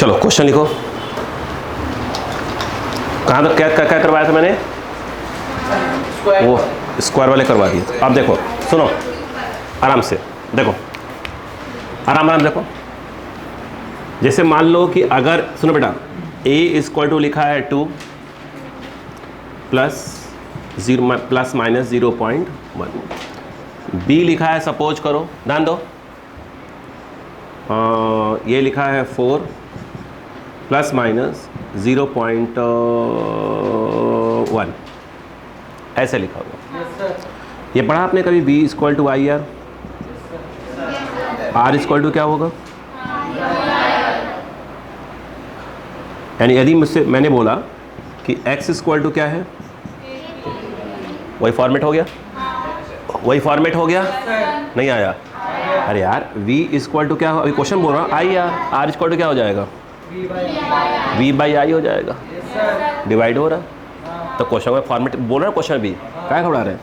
चलो क्वेश्चन लिखो। कहाँ तक क्या क्या क्या करवाया था मैंने? वो स्क्वायर वाले करवा दिए। अब देखो सुनो आराम से, देखो आराम आराम देखो। जैसे मान लो कि अगर सुनो बेटा, a इक्वल टू लिखा है 2 प्लस माइनस 0.1, b लिखा है सपोज करो, ध्यान दो, ये लिखा है 4 प्लस माइनस 0.1, ऐसे लिखा हुआ। ये पढ़ा आपने कभी? b equal to I R, r equal to क्या होगा? यानी यदि मुझसे मैंने बोला कि x इक्वल टू क्या है, वही फॉर्मेट हो गया, वही फॉर्मेट हो गया, नहीं आया? अरे यार v इक्वल टू क्या हो, अभी क्वेश्चन बोल रहा हूँ, आई यार, r इक्वल टू क्या हो जाएगा? v बाई आई हो जाएगा, डिवाइड हो रहा। तो क्वेश्चन का फॉर्मेट बोल रहा है, क्वेश्चन भी क्या घबरा रहे हैं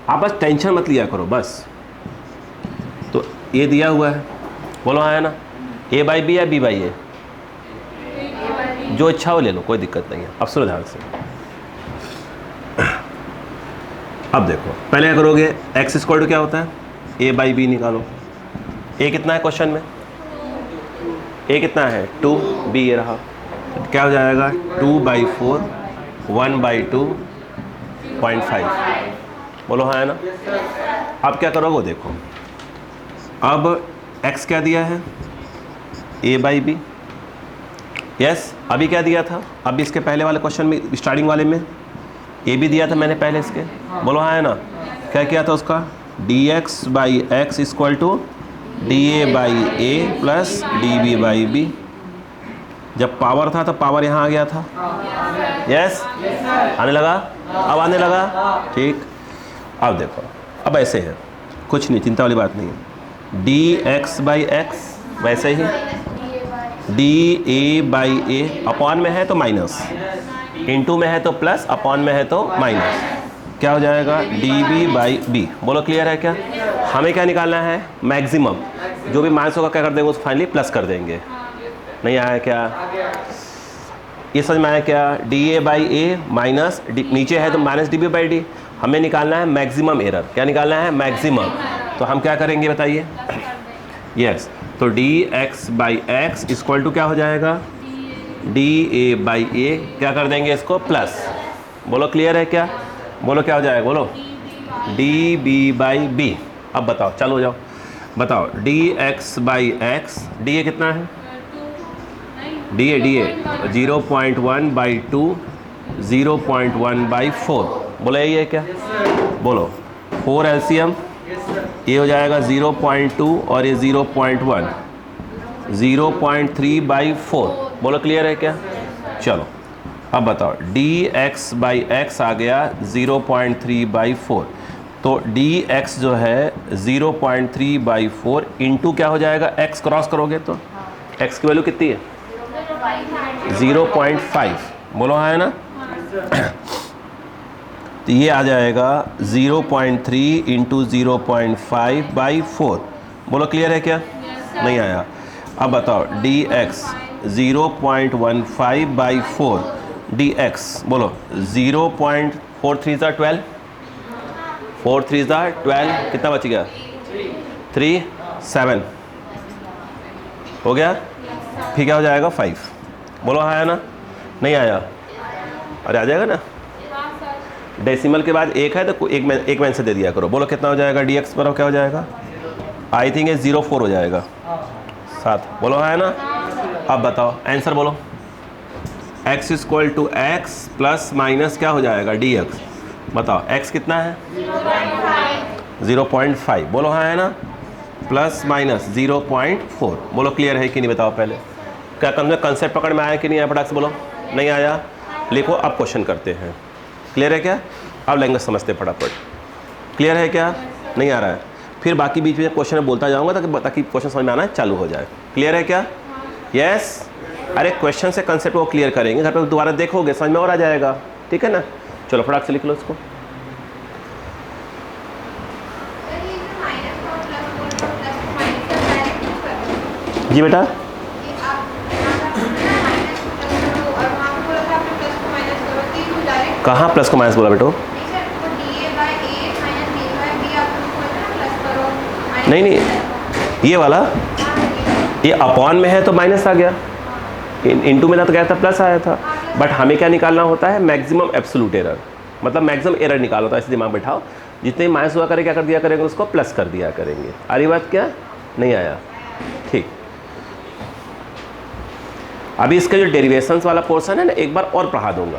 आप? बस टेंशन मत लिया करो बस। तो ये दिया हुआ है, बोलो हाँ है ना, a बाई बी या b बाई ए, जो इच्छा हो ले लो, कोई दिक्कत नहीं है। अब सुनो ध्यान से, अब देखो पहले क्या करोगे, x इक्वल टू क्या होता है, a बाई बी निकालो। a कितना है क्वेश्चन में? a कितना है? 2, b ये रहा, तो क्या हो जाएगा? 2/4 1/2.5, बोलो हाँ है ना। अब क्या करोगे देखो, अब x क्या दिया है, a बाई बी, यस। अभी क्या दिया था, अभी इसके पहले वाले क्वेश्चन में स्टार्टिंग वाले में a भी दिया था मैंने पहले इसके, बोलो हाँ है ना। क्या किया था उसका, dx by x equal to da by a plus db by b. जब पावर था तो पावर यहाँ आ गया था, यस आने लगा, अब आने लगा, ठीक। अब देखो, अब ऐसे है, कुछ नहीं, चिंता वाली बात नहीं है। dx बाई एक्स वैसे ही, da बाई ए, अपॉन में है तो माइनस, इनटू में है तो प्लस, अपॉन में है तो माइनस, क्या हो जाएगा? db by b. बोलो क्लियर है क्या? हमें क्या निकालना है? मैक्सिमम। जो भी माइनस होगा क्या कर देंगे, उस फाइनली प्लस कर देंगे। नहीं आया क्या? ये समझ में आया क्या? da बाई ए माइनस, नीचे है तो माइनस db बाई डी। हमें निकालना है मैक्सिमम एरर। क्या निकालना है? मैक्सिमम। तो हम क्या करेंगे बताइए? यस, तो dx by x equal to क्या हो जाएगा? da बाई ए, क्या कर देंगे इसको? प्लस। बोलो क्लियर है क्या? बोलो क्या हो जाएगा? बोलो db बाई बी। अब बताओ, चलो हो जाओ, बताओ dx बाई एक्स, da कितना है? da 0.1/2, 0.1/4, बोलो यही है क्या? बोलो 4 एलसीएम, ये हो जाएगा 0.2 और ये 0.1, 0.3/4। बोलो क्लियर है क्या? चलो अब बताओ, dx बाई एक्स आ गया 0.3/4, तो dx जो है 0.3/4 इंटू क्या हो जाएगा? x क्रॉस करोगे तो x की वैल्यू कितनी है? 0.5। बोलो हाँ है ना। तो ये आ जाएगा 0.3 इंटू 0.5/4। बोलो क्लियर है क्या? नहीं आया। अब बताओ dx 0.15/4, dx बोलो 0.4 3 12, 4 3 12, कितना बच गया? 3 7 हो गया। फिर क्या हो जाएगा? 5। बोलो हाँ आया ना। नहीं आया? अरे आ जाएगा ना। डेसिमल के बाद एक है तो एक में से दे दिया करो। बोलो कितना हो जाएगा? dx पर क्या हो जाएगा? आई थिंक ये 0.4 हो जाएगा 7। बोलो हाँ है ना। अब बताओ आंसर बोलो। x equal to x plus minus क्या हो जाएगा? dx। बताओ x कितना है? 0.5। बोलो हाँ है ना। Plus minus 0.4। बोलो क्लियर है कि नहीं बताओ पहले। क्या कंसेप्ट पकड़ में आया कि नहीं आया? फटाक से बोलो। नहीं आया? लिखो। अब क्वेश्चन करते हैं। क्लियर है क्या? अब लैंग्वेज समझते फटाफट। क्लियर है क्या? नहीं आ रहा है? फिर बाकी बीच में क्वेश्चन में बोलता जाऊंगा ताकि क्वेश्चन समझ में आना चालू हो जाए। क्लियर है क्या? यस। अरे क्वेश्चन से कंसेप्ट को क्लियर करेंगे, घर पर दोबारा देखोगे समझ में और आ जाएगा। ठीक है ना। चलो फटाक से लिख लो इसको। जी बेटा कहाँ प्लस को माइनस बोला बेटो? नहीं नहीं, ये वाला, ये अपॉन में है तो माइनस आ गया, इनटू में था तो क्या था, प्लस आया था। बट हमें क्या निकालना होता है? मैक्सिमम एब्सोल्यूट एरर, मतलब मैक्सिमम एरर निकाल होता है। ऐसे दिमाग बैठाओ, जितने माइनस हुआ करें क्या कर दिया करेंगे, उसको प्लस कर दिया करेंगे। आ रही बात क्या? नहीं आया? ठीक। अभी इसका जो डेरिवेशंस वाला पोर्शन है ना, एक बार और पढ़ा दूंगा,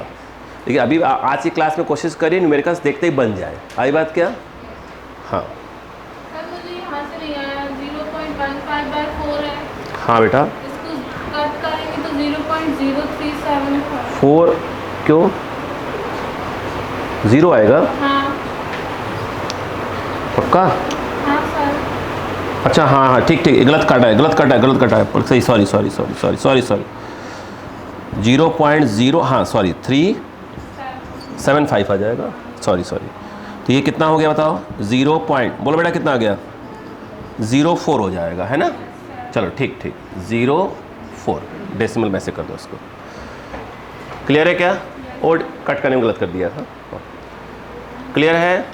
देखिए अभी आज की क्लास में कोशिश करिए न्यूमेरिकल्स देखते ही बन जाए। आई बात क्या? हाँ हाँ बेटा, कट करेंगे तो 0.0375। 4 क्यों 0 आएगा? हाँ पक्का? हाँ सर। अच्छा हाँ हाँ ठीक ठीक, गलत काटा है पर सही, सॉरी 0.0, हाँ सॉरी 375 आ जाएगा, सॉरी। तो ये कितना हो गया बताओ? 0 पॉइंट, बोलो बेटा कितना आ गया? 04 हो जाएगा, है ना? चलो ठीक 04 डेसिमल में से कर दो उसको। क्लियर है क्या? और कट करने में गलत कर दिया था। क्लियर है?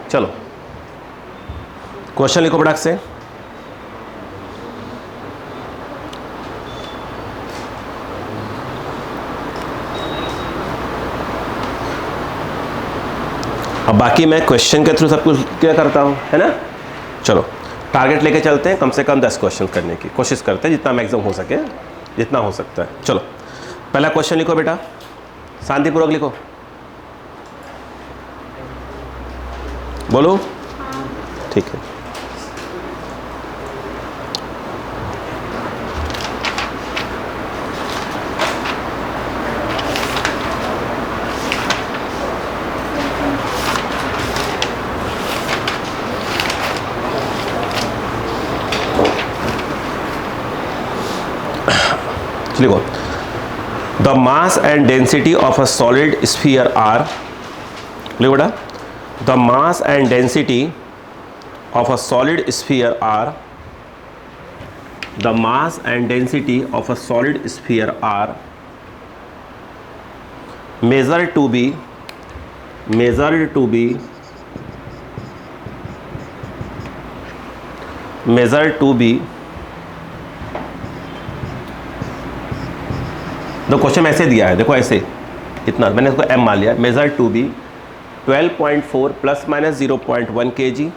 चलो क्वेश्चन लिखो फटाक से। अब बाकी मैं क्वेश्चन के थ्रू सब कुछ क्या करता हूँ, है ना? चलो टारगेट लेके चलते हैं, कम से कम 10 क्वेश्चन करने की कोशिश करते हैं, जितना मैक्सिमम हो सके, जितना हो सकता है। चलो पहला क्वेश्चन लिखो बेटा, शांतिपूर्वक लिखो, बोलो। ठीक है, लिखो the mass and density of a solid sphere are, लिखो बेटा, the mass and density of a solid sphere are, the mass and density of a solid sphere are measured to be तो क्वेश्चन ऐसे दिया है, देखो ऐसे, इतना मैंने इसको m मान लिया, measured to be 12.4 plus minus 0.1 kg,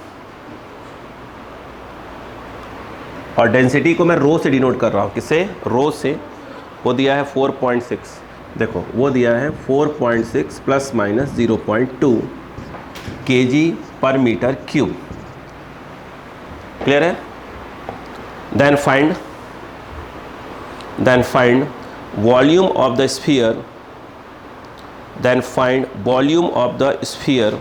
और डेंसिटी को मैं रो से डिनोट कर रहा हूँ, किससे? रो से। वो दिया है 4.6, देखो वो दिया है 4.6 plus minus 0.2 kg per metre cube. Clear है? Then find volume of the sphere, then find volume of the sphere,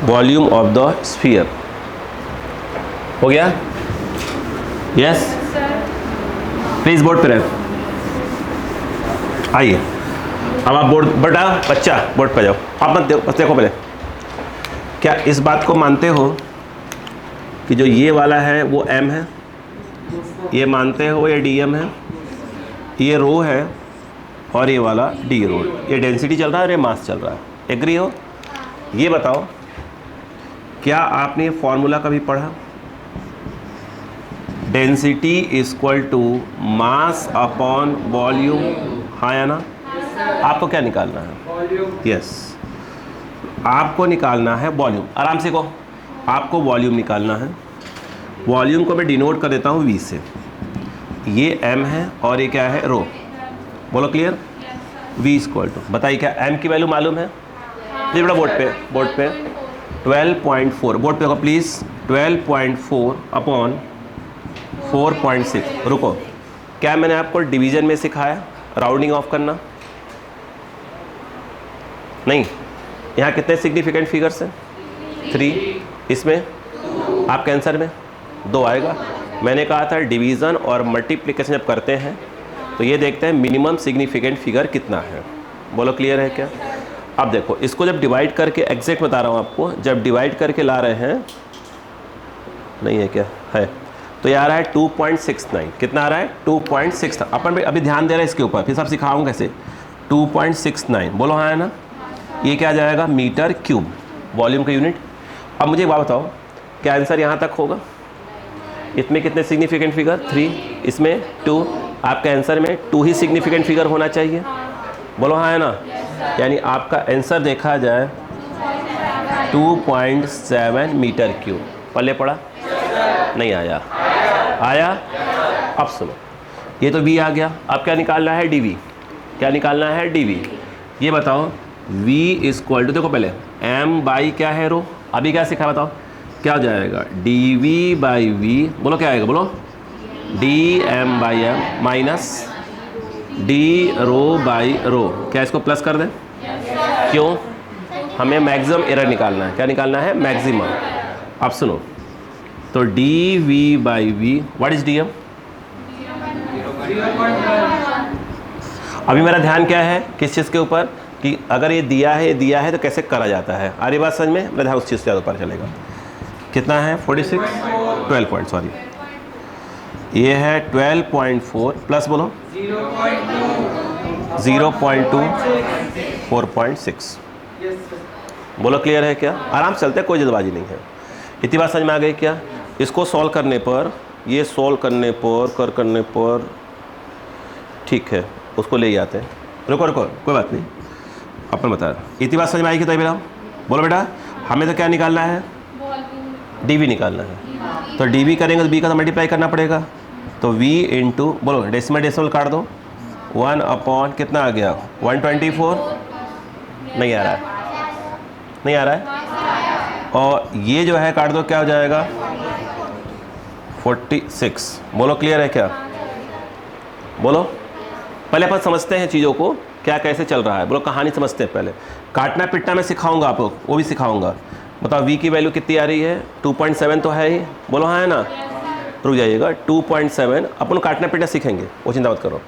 volume of the sphere। हो गया? यस प्लीज बोर्ड पे रहे, आइए अब आप बोर्ड, बड़ा बच्चा बोर्ड पे जाओ, आप मत बस देखो पहले, क्या इस बात को मानते हो कि जो ये वाला है वो m है, ये मानते हो ये dm है, ये रो है, और ये वाला d रो, ये डेंसिटी चल रहा है और ये मास चल रहा है, एग्री हो? ये बताओ क्या आपने ये फॉर्मूला कभी पढ़ा? Density equal to mass upon volume, हाँ या ना? आपको क्या निकालना है? यस आपको निकालना है वॉल्यूम। आराम से कहो, आपको वॉल्यूम निकालना है। वॉल्यूम को मैं डिनोट कर देता हूँ v से, ये m है और ये क्या है? रो। बोलो क्लियर? v इक्वल टू, बताइए क्या m की वैल्यू मालूम है? ये बड़ा बोर्ड पे 12.4, बोर्ड पे हो प्लीज़, 12.4 अपॉन 4.6। रुको, क्या मैंने आपको डिवीजन में सिखाया राउंडिंग ऑफ करना? नहीं। यहाँ कितने सिग्निफिकेंट फिगर्स हैं? 3। इसमें आपके आंसर में 2 आएगा। मैंने कहा था डिवीज़न और मल्टीप्लिकेशन जब करते हैं तो ये देखते हैं मिनिमम सिग्निफिकेंट फिगर कितना है। बोलो क्लियर है क्या? अब देखो इसको जब डिवाइड करके, एग्जैक्ट बता रहा हूँ आपको, जब डिवाइड करके ला रहे हैं, नहीं है क्या? है, तो ये आ रहा है 2.69। कितना आ रहा है? 2.6। अपन अभी ध्यान दे रहे हैं इसके ऊपर, फिर सब सिखाऊंगा कैसे। 2.69 बोलो हाँ है ना। ये क्या आ जाएगा? मीटर क्यूब, वॉल्यूम का यूनिट। अब मुझे एक बात बताओ, क्या आंसर यहाँ तक होगा? इसमें कितने सिग्निफिकेंट फिगर? 3, इसमें 2। आपके आंसर में 2 ही सिग्निफिकेंट फिगर होना चाहिए। बोलो हाँ है ना। यानी आपका आंसर देखा जाए 2.7 मीटर क्यूब। पल्ले पड़ा? नहीं आया? आया? अब सुनो, ये तो v आ गया। अब क्या निकालना है? dv। क्या निकालना है? dv। ये बताओ v इक्वल टू, देखो पहले m बाई क्या है रो। अभी क्या सीखा बताओ, क्या हो जाएगा? dv by v। बोलो क्या आएगा? बोलो dm by m minus d rho by rho. क्या इसको प्लस कर दें? क्यों? हमें मैक्सिमम एरर निकालना है। क्या निकालना है? मैक्सिमम। अब सुनो, तो dv by v, what is dm? अभी मेरा ध्यान क्या है, किस चीज़ के ऊपर, कि अगर ये दिया है तो कैसे करा जाता है। आ रही बात समझ में? मेरा ध्यान उस चीज़ से ज़्यादा ऊपर चलेगा। कितना है? 46, 12 पॉइंट, सॉरी ये है 12.4 प्लस बोलो 0.2, 4.6। बोलो क्लियर है क्या? आराम से चलते हैं, कोई जल्दबाजी नहीं है। इतनी बात समझ में आ गई क्या? इसको सॉल्व करने पर, ये सॉल्व करने पर ठीक है, उसको ले जाते हैं। रुको कोई बात नहीं, अपन बता रहे। इतनी बात समझ में आई कि? तो बेटा बोलो बेटा, हमें तो क्या निकालना है? dv निकालना है। तो dv करेंगे तो b का तो मल्टीप्लाई करना पड़ेगा। तो v इंटू, बोलो डेसिमल काट दो, 1 अपॉन कितना आ गया? 124। नहीं आ रहा है? नहीं आ रहा है? और ये जो है काट दो, क्या हो जाएगा? 46। बोलो क्लियर है क्या? बोलो। पहले अपन समझते हैं चीज़ों को, क्या कैसे चल रहा है। बोलो कहानी समझते हैं पहले। काटना पिटना मैं सिखाऊंगा आपको, वो भी सिखाऊंगा। बताओ v की वैल्यू कितनी आ रही है? 2.7 तो है ही। बोलो हाँ है ना। रुक जाइएगा, 2.7 अपन काटना पिटना सीखेंगे, वो चिंता मत करो।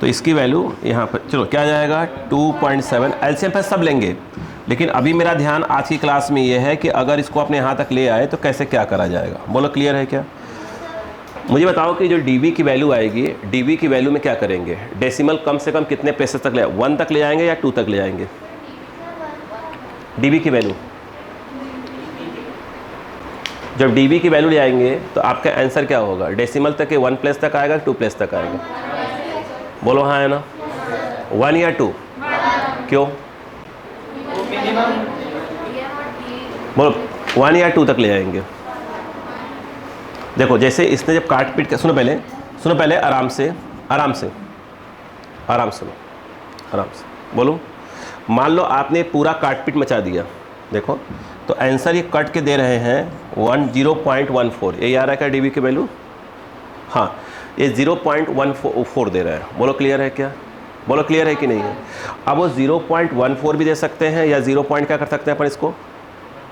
तो इसकी वैल्यू यहाँ पर, चलो क्या आ जाएगा? 2.7। एलसीएम पर सब लेंगे, लेकिन अभी मेरा ध्यान आज की क्लास में ये है कि अगर इसको अपने यहाँ तक ले आए तो कैसे क्या करा जाएगा। बोलो क्लियर है क्या? मुझे बताओ कि जो dv की वैल्यू आएगी, dv की वैल्यू में क्या करेंगे? डेसिमल कम से कम कितने प्लेसेस तक ले? 1 तक ले जाएंगे या 2 तक ले जाएंगे? dv की वैल्यू, जब dv की वैल्यू ले आएंगे तो आपका आंसर क्या होगा? डेसिमल तक के 1 प्लेस तक आएगा, 2 प्लेस तक आएगा? बोलो हाँ है ना। 1 या 2? क्यों? बोलो 1 या 2 तक ले जाएंगे। देखो जैसे इसने जब काट पीट, सुनो पहले आराम से बोलो। मान लो आपने पूरा काट पीट मचा दिया, देखो तो आंसर ये कट के दे रहे हैं 0.14। ये आ रहा है क्या dv की वैल्यू? हाँ, ये 0.14 दे रहा है। बोलो क्लियर है क्या? बोलो क्लियर है कि नहीं है? अब वो 0.14 भी दे सकते हैं, या 0. क्या कर सकते हैं अपन इसको,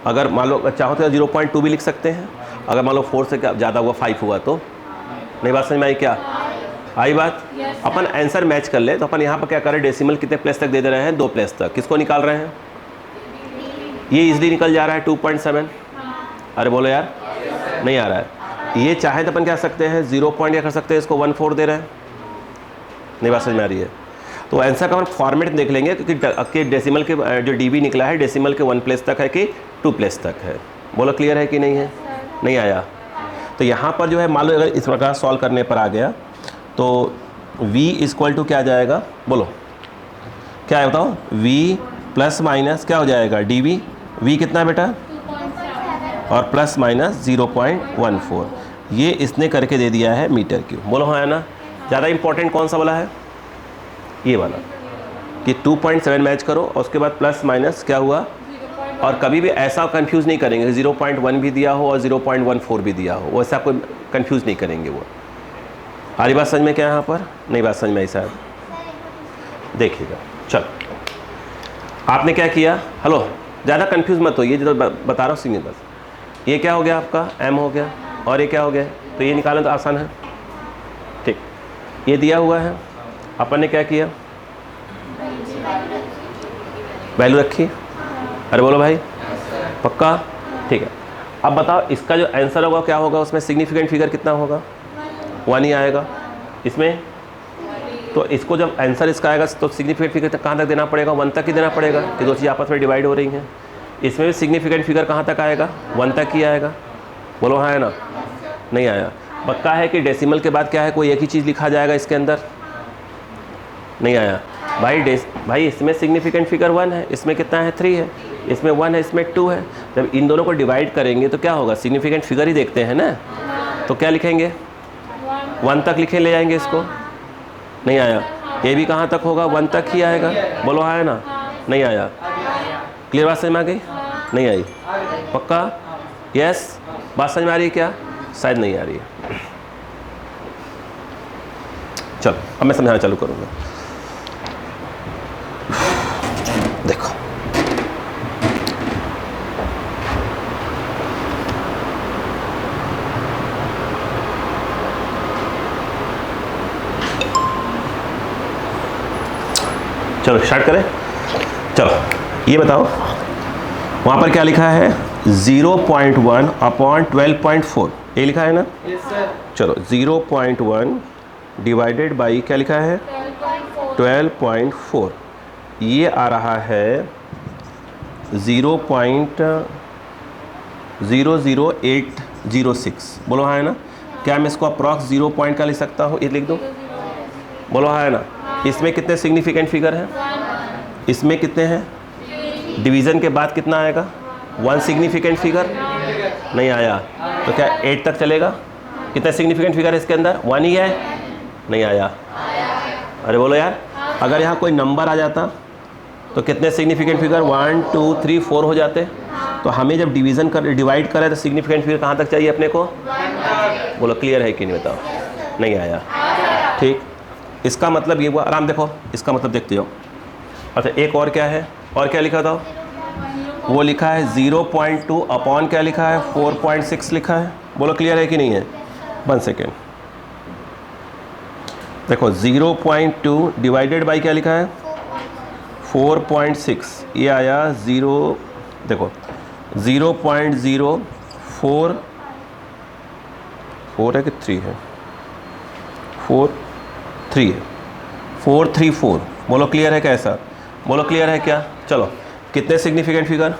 अगर मान लो चाहो तो 0.2 भी लिख सकते हैं। अगर मान लो 4 से ज़्यादा हुआ, 5 हुआ तो। नहीं बात समझ में आई क्या? आई बात? अपन आंसर मैच कर ले तो अपन यहाँ पर क्या करें? डेसिमल कितने प्लेस तक दे रहे हैं? 2 प्लेस तक। किसको निकाल रहे हैं? ये इजली निकल जा रहा है 2.7। अरे बोलो यार, नहीं आ रहा है। ये चाहे तो अपन क्या सकते हैं? 0. क्या कर सकते हैं? इसको 1/4 दे रहे हैं। नहीं बात समझ में आ रही है? तो आंसर का अपन फॉर्मेट देख लेंगे, क्योंकि डेसिमल के जो dv निकला है, डेसिमल के 1 प्लेस तक है कि 2 प्लेस तक है। बोलो क्लियर है कि नहीं है? नहीं आया? तो यहाँ पर जो है, मान लो अगर इस प्रकार सॉल्व करने पर आ गया तो v इक्वल टू क्या आ जाएगा? बोलो क्या है बताओ? v प्लस माइनस क्या हो जाएगा? dv। v कितना है बेटा? 2.7 और प्लस माइनस 0.14। ये इसने करके दे दिया है मीटर क्यूब। बोलो हाँ है ना। ज़्यादा इंपॉर्टेंट कौन सा वाला है? ये वाला, कि 2.7 मैच करो और उसके बाद प्लस माइनस क्या हुआ। और कभी भी ऐसा कंफ्यूज नहीं करेंगे 0.1 भी दिया हो और 0.14 भी दिया हो, वैसा कोई कंफ्यूज नहीं करेंगे वो। हमारी बात समझ में क्या है यहाँ पर? नहीं बात समझ में आई शायद? देखिएगा, चलो आपने क्या किया? हेलो, ज़्यादा कंफ्यूज मत हो, ये जो बता रहा हूँ सीनियर बस। ये क्या हो गया आपका? m हो गया, और ये क्या हो गया? तो ये निकालना तो आसान है, ठीक। ये दिया हुआ है, अपन ने क्या किया? वैल्यू रखी। अरे बोलो भाई, पक्का? ठीक है। अब बताओ इसका जो आंसर होगा क्या होगा, उसमें सिग्निफिकेंट फिगर कितना होगा, 1 ही आएगा इसमें। तो इसको जब आंसर इसका आएगा तो सिग्निफिकेंट फिगर कहाँ तक देना पड़ेगा, 1 तक ही देना पड़ेगा कि दो चीज़ आपस में डिवाइड हो रही हैं। इसमें भी सिग्निफिकेंट फिगर कहाँ तक आएगा, 1 तक ही आएगा। बोलो हाँ है ना, नहीं आया। पक्का है कि डेसिमल के बाद क्या है, कोई एक ही चीज़ लिखा जाएगा इसके अंदर, नहीं आया भाई इसमें सिग्निफिकेंट फिगर 1 है, इसमें कितना है 3 है, इसमें 1 है, इसमें 2 है। जब इन दोनों को डिवाइड करेंगे तो क्या होगा, सिग्निफिकेंट फिगर ही देखते हैं ना, तो क्या लिखेंगे 1 तक लिखे ले जाएंगे इसको, नहीं आया। ये भी कहाँ तक होगा, 1 तक ही आएगा। बोलो हाँ है ना, नहीं आया। क्लियर बात समझ में आ गई, नहीं आई, पक्का यस। बात समझ में आ रही है क्या, शायद नहीं आ रही है। चलो अब मैं समझाना चालू करूँगा। देखो चलो स्टार्ट करें। चलो ये बताओ वहाँ पर क्या लिखा है, 0.1 अपॉन 12.4, ये लिखा है ना। चलो 0.1 डिवाइडेड बाई क्या लिखा है 12.4, ये आ रहा है 0.00806। बोलो हाँ है ना। क्या मैं इसको अप्रॉक्स 0 पॉइंट का लिख सकता हूँ, ये लिख दो। बोलो हाँ है ना। इसमें कितने सिग्निफिकेंट फिगर हैं, इसमें कितने हैं, डिवीज़न के बाद कितना आएगा, 1 सिग्निफिकेंट फिगर, नहीं आया। तो क्या 8 तक चलेगा, कितने सिग्निफिकेंट फिगर है इसके अंदर, 1 ही है, नहीं आया। अरे बोलो यार, अगर यहाँ कोई नंबर आ जाता तो कितने सिग्निफिकेंट फिगर 1 2 3 4 हो जाते। तो हमें जब डिवाइड करें तो सिग्निफिकेंट फिगर कहाँ तक चाहिए अपने को, बोलो क्लियर है कि नहीं बताओ, नहीं आया। ठीक, इसका मतलब ये हुआ, आराम देखो इसका मतलब देखते हो। अच्छा एक और क्या है, और क्या लिखा था, वो लिखा है 0.2 अपॉन क्या लिखा है 4.6 लिखा है। बोलो क्लियर है कि नहीं है। 1 सेकेंड, देखो 0.2 डिवाइडेड बाई क्या लिखा है 4.6, ये आया 0, देखो 0.04 है कि 3 है, 3 है, 434। बोलो क्लियर है क्या ऐसा, बोलो क्लियर है क्या। चलो कितने सिग्निफिकेंट फिगर,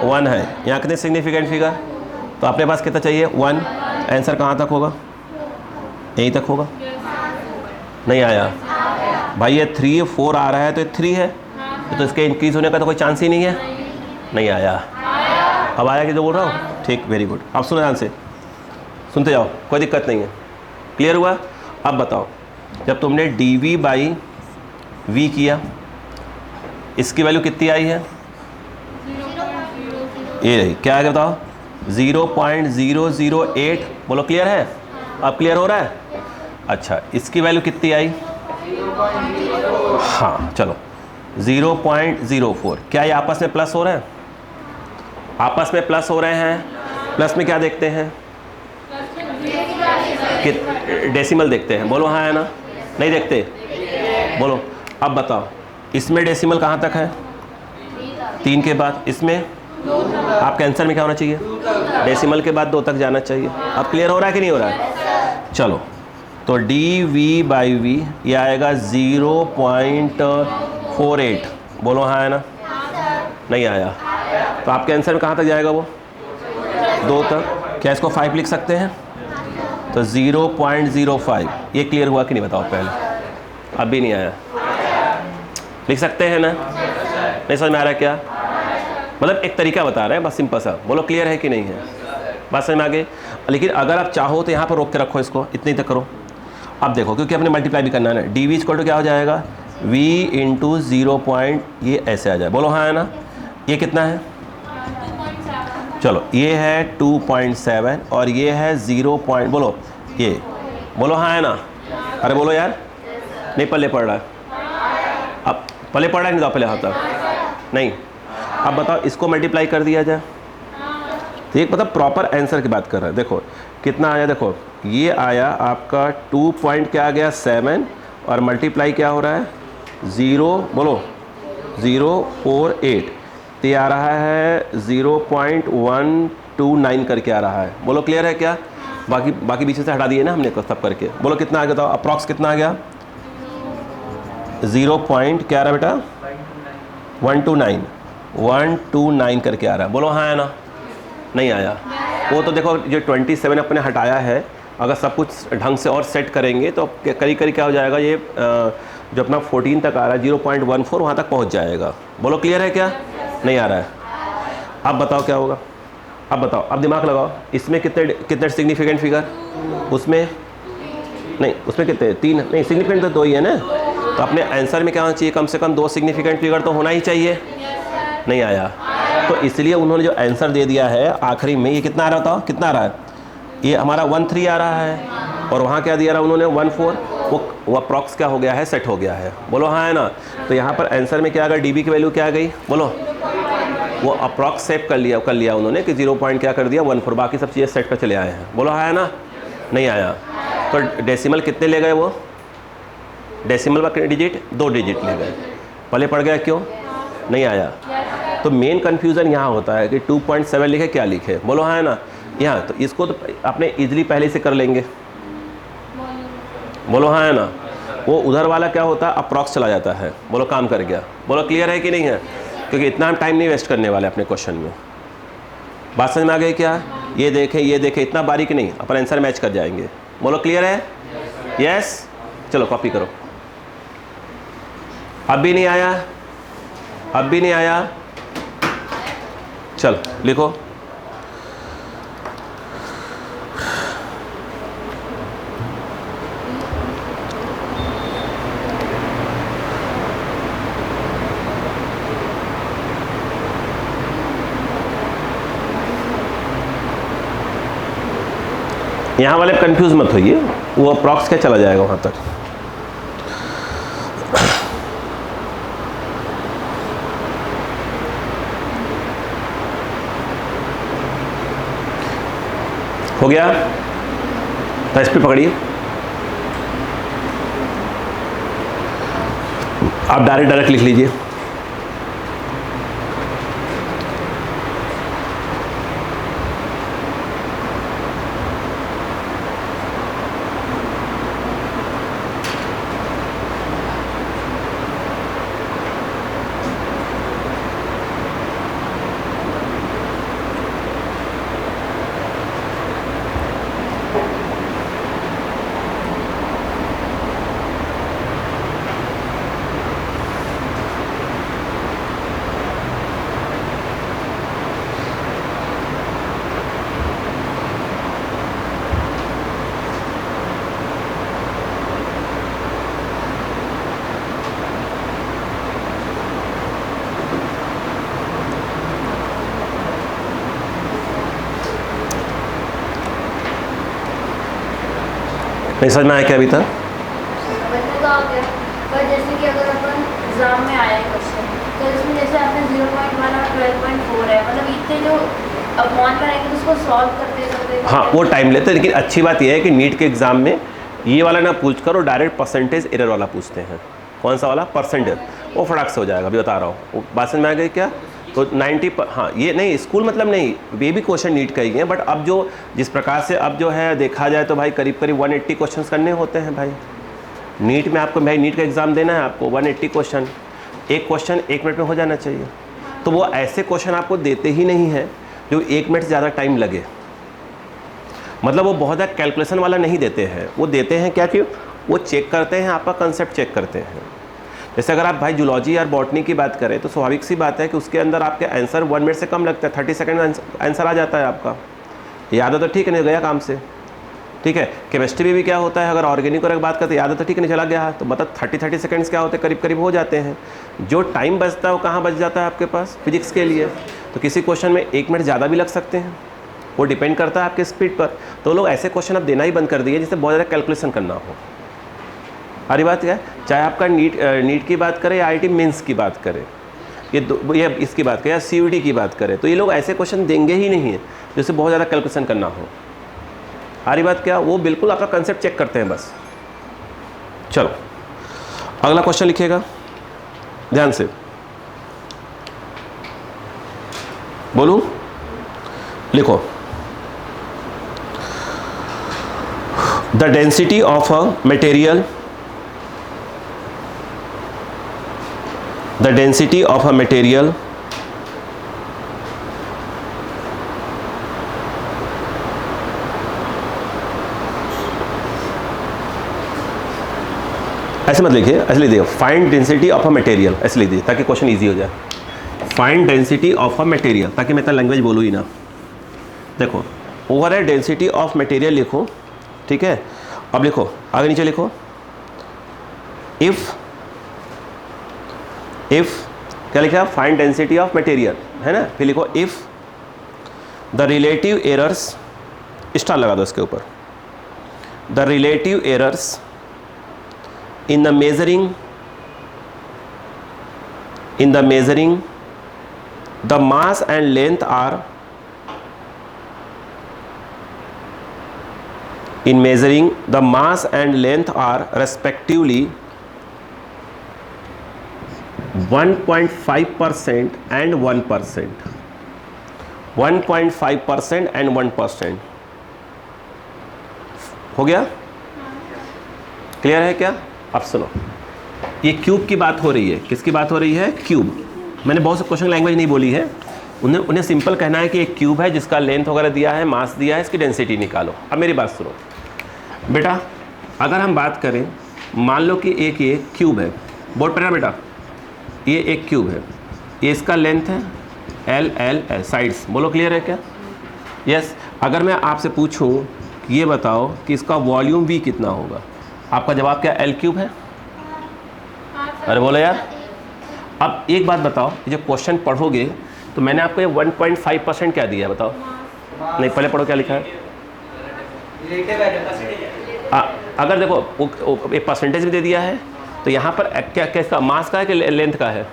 1 है। यहाँ कितने सिग्निफिकेंट फिगर, तो अपने पास कितना चाहिए 1। आंसर कहाँ तक होगा, यहीं तक होगा, नहीं आया भाई। ये 3 4 आ रहा है तो ये 3 है, तो इसके इंक्रीज होने का तो कोई चांस ही नहीं है, नहीं आया। अब आया कि जो बोल रहा हूँ, ठीक, वेरी गुड। अब सुनो ध्यान से, सुनते जाओ, कोई दिक्कत नहीं है। क्लियर हुआ। अब बताओ जब तुमने dv बाई v किया, इसकी वैल्यू कितनी आई है, ये रही, क्या है बताओ 0.008। बोलो क्लियर है, अब क्लियर हो रहा है। अच्छा इसकी वैल्यू कितनी आई, हाँ चलो 0.04। क्या ये आपस में प्लस हो रहे हैं, आपस में प्लस हो रहे हैं। प्लस में क्या देखते हैं, कि डेसिमल देखते हैं। बोलो हाँ है ना, नहीं देखते, बोलो। अब बताओ इसमें डेसिमल कहाँ तक है, 3 के बाद। इसमें आपके आंसर में क्या होना चाहिए, डेसिमल के बाद 2 तक जाना चाहिए। अब क्लियर हो रहा है कि नहीं हो रहा है। चलो तो dv बाई v ये आएगा 0.48। बोलो हाँ है ना, नहीं आया। तो आपके आंसर में कहाँ तक जाएगा वो, 2 तक। क्या इसको 5 लिख सकते हैं, तो 0.05। ये क्लियर हुआ कि नहीं बताओ पहले, अभी नहीं आया, लिख सकते हैं ना, नहीं समझ में आ रहा है क्या, मतलब एक तरीका बता रहे हैं बस सिंपल सा। बोलो क्लियर है कि नहीं है, बात समझ में आ गई। लेकिन अगर आप चाहो तो यहाँ पर रोक के रखो इसको, इतनी तक करो। अब देखो क्योंकि अपने मल्टीप्लाई भी करना है ना, डी वी इक्वल टू क्या हो जाएगा v इंटू 0. ये ऐसे आ जाए। बोलो हाँ है ना। ये कितना है, चलो ये है 2.7 और ये है 0. बोलो ये, बोलो हाँ है ना। अरे बोलो यार, नहीं पल्ले पड़ रहा है, अब पल्ले पड़ रहा है नहीं, तो पहले हाथ तक नहीं। अब बताओ इसको मल्टीप्लाई कर दिया जाए, तो एक मतलब प्रॉपर आंसर की बात कर रहा है। देखो कितना आया, देखो ये आया आपका 2 पॉइंट क्या आ गया 7 और मल्टीप्लाई क्या हो रहा है 0, बोलो 048। तो ये आ रहा है 0.129 करके आ रहा है। बोलो क्लियर है क्या? बाकी पीछे से हटा दिए ना हमने सब करके। बोलो कितना आ गया? बताओ अप्रॉक्स कितना आ गया? 0. क्या आ रहा है बेटा? 129 करके आ रहा है। बोलो हाँ है ना? नहीं आया। वो तो देखो जो 27 अपने हटाया है, अगर सब कुछ ढंग से और सेट करेंगे तो करीब करीब क्या हो जाएगा, ये जो अपना 14 तक आ रहा है 0.14 वहाँ तक पहुँच जाएगा। बोलो क्लियर है क्या? नहीं आ रहा है। अब बताओ क्या होगा? अब बताओ, अब दिमाग लगाओ। इसमें कितने सिग्निफिकेंट फिगर? उसमें नहीं, उसमें कितने? 3 नहीं, सिग्निफिकेंट तो 2 ही है ना। तो अपने आंसर में क्या होना चाहिए? कम से कम 2 सिग्निफिकेंट फिगर तो होना ही चाहिए। नहीं आया, तो इसलिए उन्होंने जो आंसर दे दिया है आखिरी में, ये कितना आ रहा था? कितना आ रहा है? ये हमारा 13 आ रहा है, और वहाँ क्या दिया रहा उन्होंने? 14। वो अप्रॉक्स क्या हो गया है? सेट हो गया है। बोलो हाँ है ना? तो यहाँ पर आंसर में क्या आ गया? डीबी की वैल्यू क्या आ गई? बोलो। वो अप्रॉक्स सेट कर लिया उन्होंने कि 0. क्या कर दिया? 14। बाकी सब चीज़ें सेट कर चले आए हैं। बोलो हाँ है ना? नहीं आया। तो डेसिमल कितने ले गए? वो डेसिमल का डिजिट 2 डिजिट ले गए। पहले पड़ गया, क्यों नहीं आया? तो मेन कन्फ्यूज़न यहाँ होता है कि 2.7 लिखे क्या लिखे। बोलो हाँ है ना? यहाँ तो इसको तो आपने इजीली पहले से कर लेंगे। बोलो हाँ है ना? वो उधर वाला क्या होता है? अप्रॉक्स चला जाता है। बोलो काम कर गया। बोलो क्लियर है कि नहीं है? क्योंकि इतना हम टाइम नहीं वेस्ट करने वाले अपने क्वेश्चन में। बात समझ में आ गई क्या? ये देखें, इतना बारीक नहीं, अपन आंसर मैच कर जाएंगे। बोलो क्लियर है? यस। चलो कॉपी करो। अब भी नहीं आया? अब भी नहीं आया? चल लिखो। यहाँ वाले कंफ्यूज मत होइए, वो अप्रॉक्स क्या चला जाएगा वहाँ तक। हो गया? तो इस पे पकड़िए। आप डायरेक्ट लिख लीजिए। नहीं समझ में आया क्या अभी तक? बनने तो आ गया, पर जैसे कि अगर अपन एग्जाम में आया है क्वेश्चन, तो इसमें जैसे आपने 0.1 और 12.4 है, मतलब इतने जो अपॉन पर आएंगे तो उसको सॉल्व करते हाँ वो टाइम लेते हैं, लेकिन अच्छी बात यह है कि नीट के एग्ज़ाम में ये वाला ना पूछ कर और डायरेक्ट परसेंटेज एरर वाला पूछते हैं। कौन सा वाला? परसेंटेज। वो फटाक से हो जाएगा, अभी बता रहा हूँ। वो बात समझ में आ गई क्या? तो 90 हाँ, ये नहीं स्कूल मतलब नहीं, ये भी क्वेश्चन नीट का ही है, बट अब जो जिस प्रकार से अब जो है देखा जाए तो भाई करीब करीब 180 क्वेश्चंस करने होते हैं भाई नीट में। आपको भाई नीट का एग्ज़ाम देना है, आपको 180 क्वेश्चन, एक क्वेश्चन 1 मिनट में हो जाना चाहिए। तो वो ऐसे क्वेश्चन आपको देते ही नहीं है जो 1 मिनट से ज़्यादा टाइम लगे। मतलब वो बहुत ज़्यादा कैलकुलेशन वाला नहीं देते हैं, वो देते हैं क्या कि वो चेक करते हैं, आपका कंसेप्ट चेक करते हैं। जैसे अगर आप भाई जूलॉजी या बॉटनी की बात करें तो स्वाभाविक सी बात है कि उसके अंदर आपके आंसर 1 मिनट से कम लगता है, 30 सेकंड में आंसर आ जाता है आपका। याद हो तो ठीक है, नहीं गया काम से, ठीक है। केमिस्ट्री में भी क्या होता है, अगर ऑर्गेनिक और बात करते याद हो तो ठीक है, नहीं चला गया, तो मतलब 30 सेकंड्स क्या होते हैं, करीब करीब हो जाते हैं। जो टाइम बचता है वो कहाँ बच जाता है आपके पास? फिजिक्स के लिए। तो किसी क्वेश्चन में 1 मिनट ज़्यादा भी लग सकते हैं, वो डिपेंड करता है आपके स्पीड पर। तो लोग ऐसे क्वेश्चन अब देना ही बंद कर दिए जिससे बहुत ज़्यादा कैलकुलेशन करना हो। अरे बात क्या है, चाहे आपका नीट की बात करें या IIT मेंस की बात करें, ये इसकी बात करें या CUET की बात करें, तो ये लोग ऐसे क्वेश्चन देंगे ही नहीं है जिससे बहुत ज़्यादा कैलकुलेशन करना हो। अरे बात क्या, वो बिल्कुल आपका कंसेप्ट चेक करते हैं बस। चलो अगला क्वेश्चन लिखिएगा ध्यान से। बोलूं? लिखो, the density of a material, the density of a material ऐसे मत लिखिए, ऐसे लिख दिए find density of a material, ऐसे लिख दिए ताकि क्वेश्चन इजी हो जाए। Find density of a material, ताकि मैं इतना लैंग्वेज बोलूँ ही ना। देखो ओवरऑल डेंसिटी ऑफ मटेरियल लिखो, ठीक है। अब लिखो आगे नीचे लिखो, इफ क्या लिखा? फाइंड डेंसिटी ऑफ मटेरियल, है ना। फिर लिखो if the relative errors, star लगा दो इसके ऊपर, the relative errors in the measuring the mass and length are in measuring the mass and length are respectively 1.5% and 1%, 1.5% and 1%। हो गया? क्लियर है क्या? अब सुनो, ये क्यूब की बात हो रही है। किसकी बात हो रही है? क्यूब। मैंने बहुत से क्वेश्चन लैंग्वेज नहीं बोली है, उन्हें सिंपल कहना है कि एक क्यूब है जिसका लेंथ वगैरह दिया है, मास दिया है, इसकी डेंसिटी निकालो। अब मेरी बात सुनो बेटा, अगर हम बात करें, मान लो कि एक ये क्यूब है, बोर्ड पर ना बेटा, ये एक क्यूब है, ये इसका लेंथ है एल एल एल, साइड्स बोलो क्लियर है क्या? यस। अगर मैं आपसे पूछूं ये बताओ कि इसका वॉल्यूम वी कितना होगा, आपका जवाब क्या? एल क्यूब है। अरे बोलो यार। अब एक बात बताओ, जब क्वेश्चन पढ़ोगे तो मैंने आपको ये 1.5% क्या दिया है बताओ? नहीं, पहले पढ़ो क्या लिखा है। अगर देखो एक परसेंटेज भी दे दिया है, तो यहाँ पर क्या इसका मास का है कि लेंथ का है?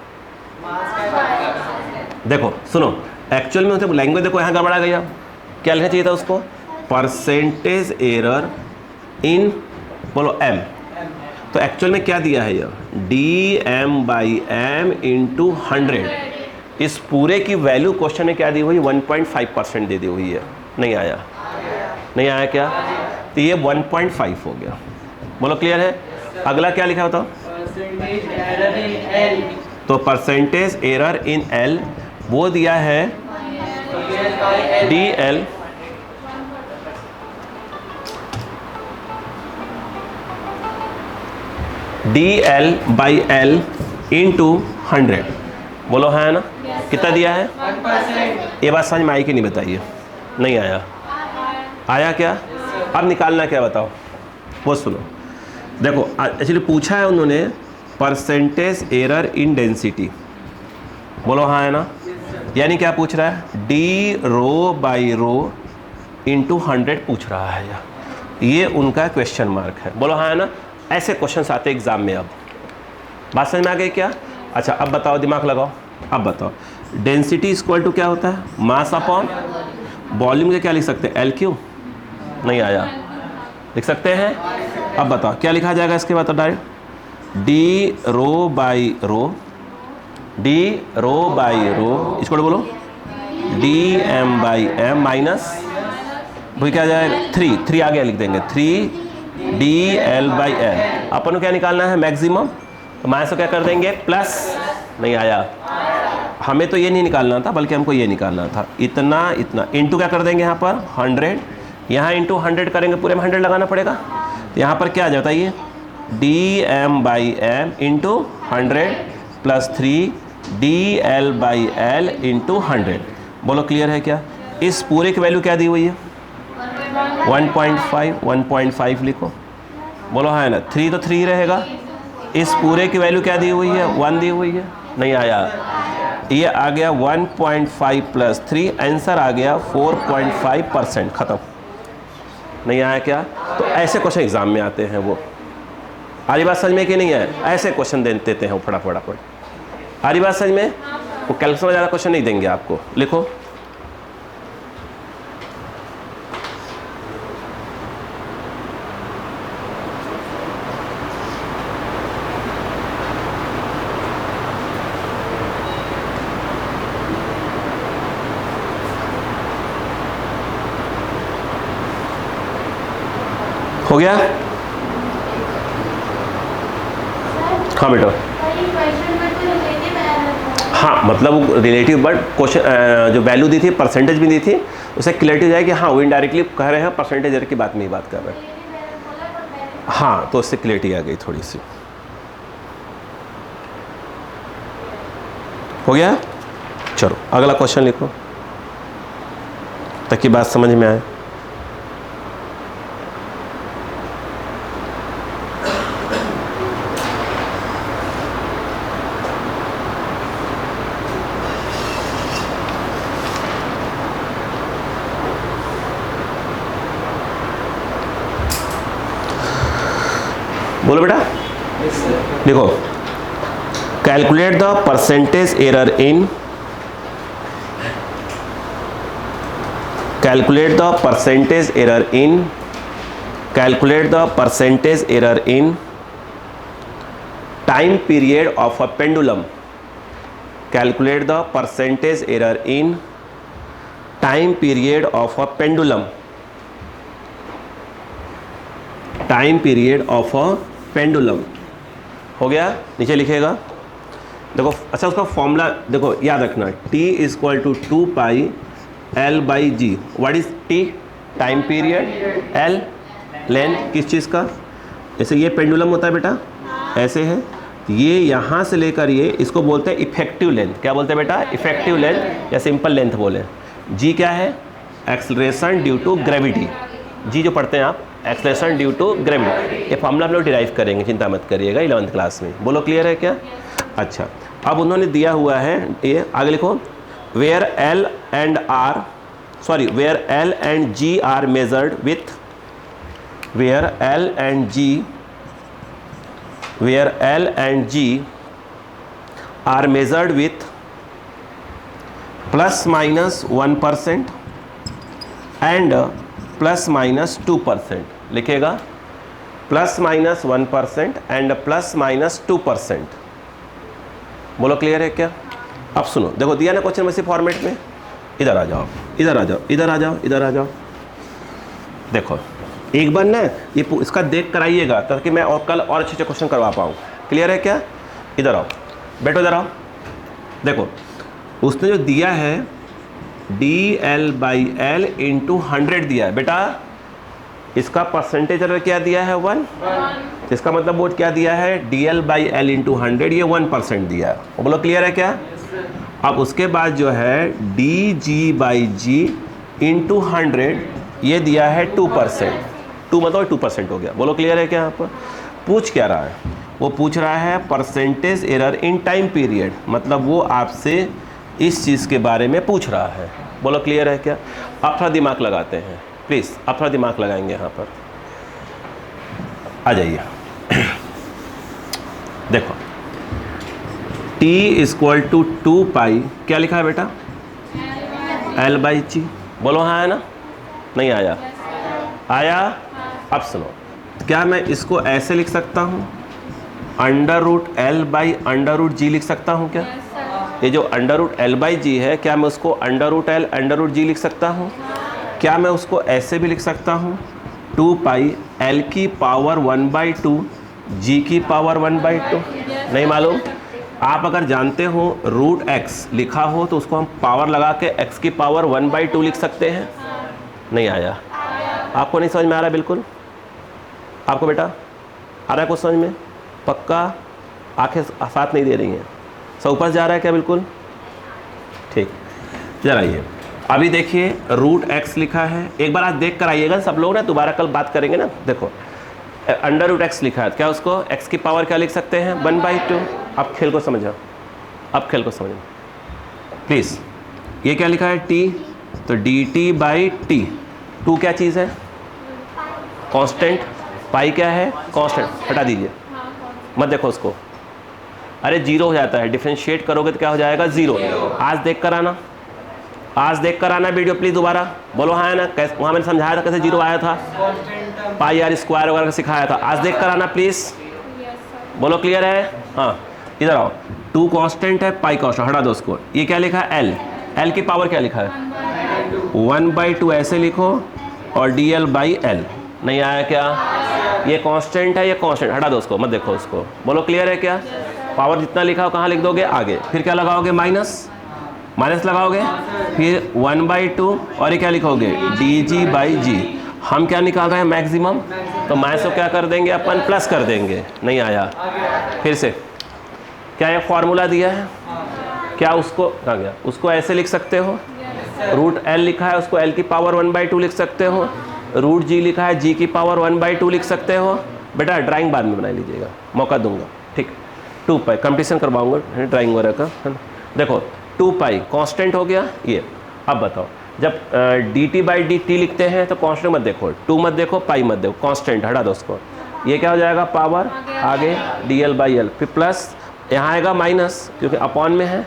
देखो सुनो, एक्चुअल में मतलब लैंग्वेज देखो यहाँ गड़बड़ा गया। क्या लिखना चाहिए था उसको? परसेंटेज एरर इन, बोलो एम। तो एक्चुअल में क्या दिया है यार? D m by m into 100। इस पूरे की वैल्यू क्वेश्चन में क्या दी हुई? 1.5% दे दी हुई है। नहीं आया? नहीं आया क्या? तो ये 1.5 हो गया। बोलो क्लियर है? अगला क्या लिखा बताओ? तो परसेंटेज एरर इन एल वो दिया है D l by l into 100। बोलो है ना? कितना दिया है? 1%। ये बात समझ में आई कि नहीं बताइए? नहीं आया? आया क्या? अब निकालना क्या बताओ? वो सुनो, देखो एक्चुअली पूछा है उन्होंने परसेंटेज एरर इन डेंसिटी। बोलो हाँ है ना? यानी क्या पूछ रहा है? D rho by rho into 100 पूछ रहा है यार। ये उनका क्वेश्चन मार्क है। बोलो हाँ है ना? ऐसे क्वेश्चंस आते एग्जाम में। अब बात समझ में आ गई क्या? अच्छा अब बताओ, दिमाग लगाओ। अब बताओ डेंसिटी इक्वल टू क्या होता है? मास अपॉन वॉल्यूम के क्या लिख सकते हैं? L Q. नहीं आया? लिख सकते हैं? अब बताओ क्या लिखा जाएगा इसके बाद? Direct d rho by rho, d rho by rho इसको बोलो d m by m minus वही क्या जाएगा? 3 आगे लिख देंगे 3 डी एल बाई एल। अपन को क्या निकालना है? मैक्सिमम। तो माइनस को क्या कर देंगे? प्लस। नहीं आया? हमें तो ये नहीं निकालना था, बल्कि हमको ये निकालना था। इतना इतना इंटू क्या कर देंगे यहाँ पर? 100। यहाँ इंटू 100 करेंगे, पूरे में 100 लगाना पड़ेगा। तो यहाँ पर क्या आ जाता है? ये d m by m into 100 plus 3 d l by l into 100। बोलो क्लियर है क्या? इस पूरे की वैल्यू क्या दी हुई है? 1.5 लिखो। बोलो हाँ है ना? 3 तो 3 रहेगा। इस पूरे की वैल्यू क्या दी हुई है? 1 दी हुई है। नहीं आया? ये आ गया 1.5 प्लस 3, आंसर आ गया 4.5%। ख़त्म। नहीं आया क्या? तो ऐसे क्वेश्चन एग्जाम में आते हैं। वो आरी बात समझ में कि नहीं है? ऐसे क्वेश्चन देते हैं वो फटाफट। आरी बात समझ में? वो कैलकुलेशन में ज़्यादा क्वेश्चन नहीं देंगे आपको। लिखो हो गया? हाँ बेटा, हाँ मतलब वो रिलेटिव बट क्वेश्चन जो वैल्यू दी थी परसेंटेज भी दी थी, उसे क्लियरिटी हो जाए कि हाँ वो इनडायरेक्टली कह रहे हैं परसेंटेज एरर की बात में ही बात कर रहे हैं। हाँ तो उससे क्लियरिटी आ गई थोड़ी सी। हो गया? चलो अगला क्वेश्चन लिखो ताकि बात समझ में आए। बोलो बेटा। देखो, calculate the percentage error in, calculate the percentage error in, calculate the percentage error in time period of a pendulum, calculate the percentage error in time period of a pendulum, time period of a pendulum. हो गया? नीचे लिखेगा। देखो अच्छा उसका formula देखो याद रखना, T is equal to 2 pi L by g. What is T? Time period. L length किस चीज़ का? जैसे ये पेंडुलम होता है बेटा, ऐसे है ये, यहाँ से लेकर ये, इसको बोलते हैं इफेक्टिव लेंथ। क्या बोलते हैं बेटा? इफेक्टिव लेंथ या सिंपल लेंथ बोले। जी क्या है? Acceleration due to gravity. जी जो पढ़ते हैं आप, एक्सेलरेशन ड्यू टू ग्रेविटी, ये फॉर्मूला हम लोग डिराइव करेंगे, चिंता मत करिएगा 11th क्लास में। बोलो क्लियर है क्या? अच्छा अब उन्होंने दिया हुआ है ये, आगे लिखो, where L and R, sorry where L and G are measured with, where L and G, where L and G are measured with plus minus 1% and plus minus 2%। लिखेगा plus minus 1% and plus minus 2%। बोलो clear है क्या? अब सुनो, देखो दिया ना question वैसे फॉर्मेट में, इधर आ जाओ, इधर आ जाओ, इधर आ जाओ, इधर आ जाओ। देखो एक बार ना ये इसका देख कर आइएगा ताकि मैं और कल और अच्छे क्वेश्चन करवा पाऊँ। क्लियर है क्या? इधर आओ, बैठो, इधर आओ। देखो उसने जो दिया है DL बाई एल इंटू 100 दिया है बेटा, इसका परसेंटेज एरर क्या दिया है? 1। इसका मतलब वो क्या दिया है? DL बाई एल इंटू 100, ये 1% दिया है। बोलो क्लियर है क्या? अब उसके बाद जो है DG बाई जी इंटू 100, ये दिया है 2%। 2 मतलब 2% हो गया। बोलो क्लियर है क्या? यहाँ पर पूछ क्या रहा है? वो पूछ रहा है percentage error in time period, मतलब वो आपसे इस चीज़ के बारे में पूछ रहा है। बोलो क्लियर है क्या? आप थोड़ा दिमाग लगाते हैं प्लीज़, आप थोड़ा दिमाग लगाएंगे यहाँ पर। आ जाइए देखो T इक्वल टू 2 पाई, क्या लिखा है बेटा? L बाई जी। बोलो हाँ है ना? नहीं आया? आया? अब सुनो, क्या मैं इसको ऐसे लिख सकता हूँ? Under root L by under root g लिख सकता हूँ क्या? ये जो under root L by g है, क्या मैं उसको under root L under root g लिख सकता हूँ? क्या मैं उसको ऐसे भी लिख सकता हूँ? 2 पाई L की पावर 1/2 जी की पावर 1/2। नहीं मालूम? आप अगर जानते हो रूट x लिखा हो तो उसको हम पावर लगा के x की पावर 1/2 लिख सकते हैं। नहीं आया? आपको नहीं समझ में आ रहा? बिल्कुल आपको बेटा आ रहा है कुछ समझ में? पक्का? आंखें साथ नहीं दे रही हैं? सब ऊपर जा रहा है क्या? बिल्कुल ठीक। जरा ये अभी देखिए रूट x लिखा है, एक बार आज देख कर आइएगा सब लोग ना, दोबारा कल बात करेंगे ना। देखो अंडर रूट x लिखा है, क्या उसको x की पावर क्या लिख सकते हैं? 1/2। अब खेल को समझो, अब खेल को समझो प्लीज़। ये क्या लिखा है? t, तो dt बाई टी। 2 क्या चीज़ है? कांस्टेंट। पाई क्या है? कांस्टेंट। हटा दीजिए, मत देखो उसको। अरे जीरो हो जाता है, डिफरेंशिएट करोगे तो क्या हो जाएगा? 0। आज देख कर आना, आज देख कर आना वीडियो प्लीज़ दोबारा। बोलो हाँ है ना? कैसे वहाँ मैंने समझाया था कैसे जीरो आया था, पाई आर स्क्वायर वगैरह का सिखाया था। आज देख कर आना प्लीज़। बोलो क्लियर है? हाँ इधर आओ। 2 कांस्टेंट है, पाई कांस्टेंट, हटा दो उसको। ये क्या लिखा है? L। L की पावर क्या लिखा है? 1/2 ऐसे लिखो और DL बाई L। नहीं आया क्या? ये कांस्टेंट है, ये कांस्टेंट, हटा दो उसको, मत देखो उसको। बोलो क्लियर है क्या? पावर जितना लिखा हो कहाँ लिख दोगे? आगे। फिर क्या लगाओगे? माइनस, माइनस लगाओगे, फिर 1/2 और ये क्या लिखोगे? dg/g। हम क्या निकाल रहे हैं? मैक्सिमम। तो माइनस को क्या कर देंगे अपन? प्लस कर देंगे। नहीं आया। फिर से क्या ये फॉर्मूला दिया है? क्या उसको कहाँ गया? उसको ऐसे लिख सकते हो, रूट एल लिखा है उसको एल की पावर 1/2 लिख सकते हो, रूट जी लिखा है जी की पावर 1/2 लिख सकते हो। बेटा ड्राइंग बाद में बना लीजिएगा, मौका दूंगा, ठीक। 2 पाई कंपटीशन करवाऊंगा ड्राइंग वगैरह का, है ना। देखो 2 पाई कांस्टेंट हो गया ये। अब बताओ, जब dt/dt लिखते हैं तो कांस्टेंट मत देखो, 2 मत देखो, पाई मत देखो, कांस्टेंट हटा दो उसको। ये क्या हो जाएगा? पावर आगे dl/l, फिर प्लस यहाँ आएगा माइनस क्योंकि अपॉन में है,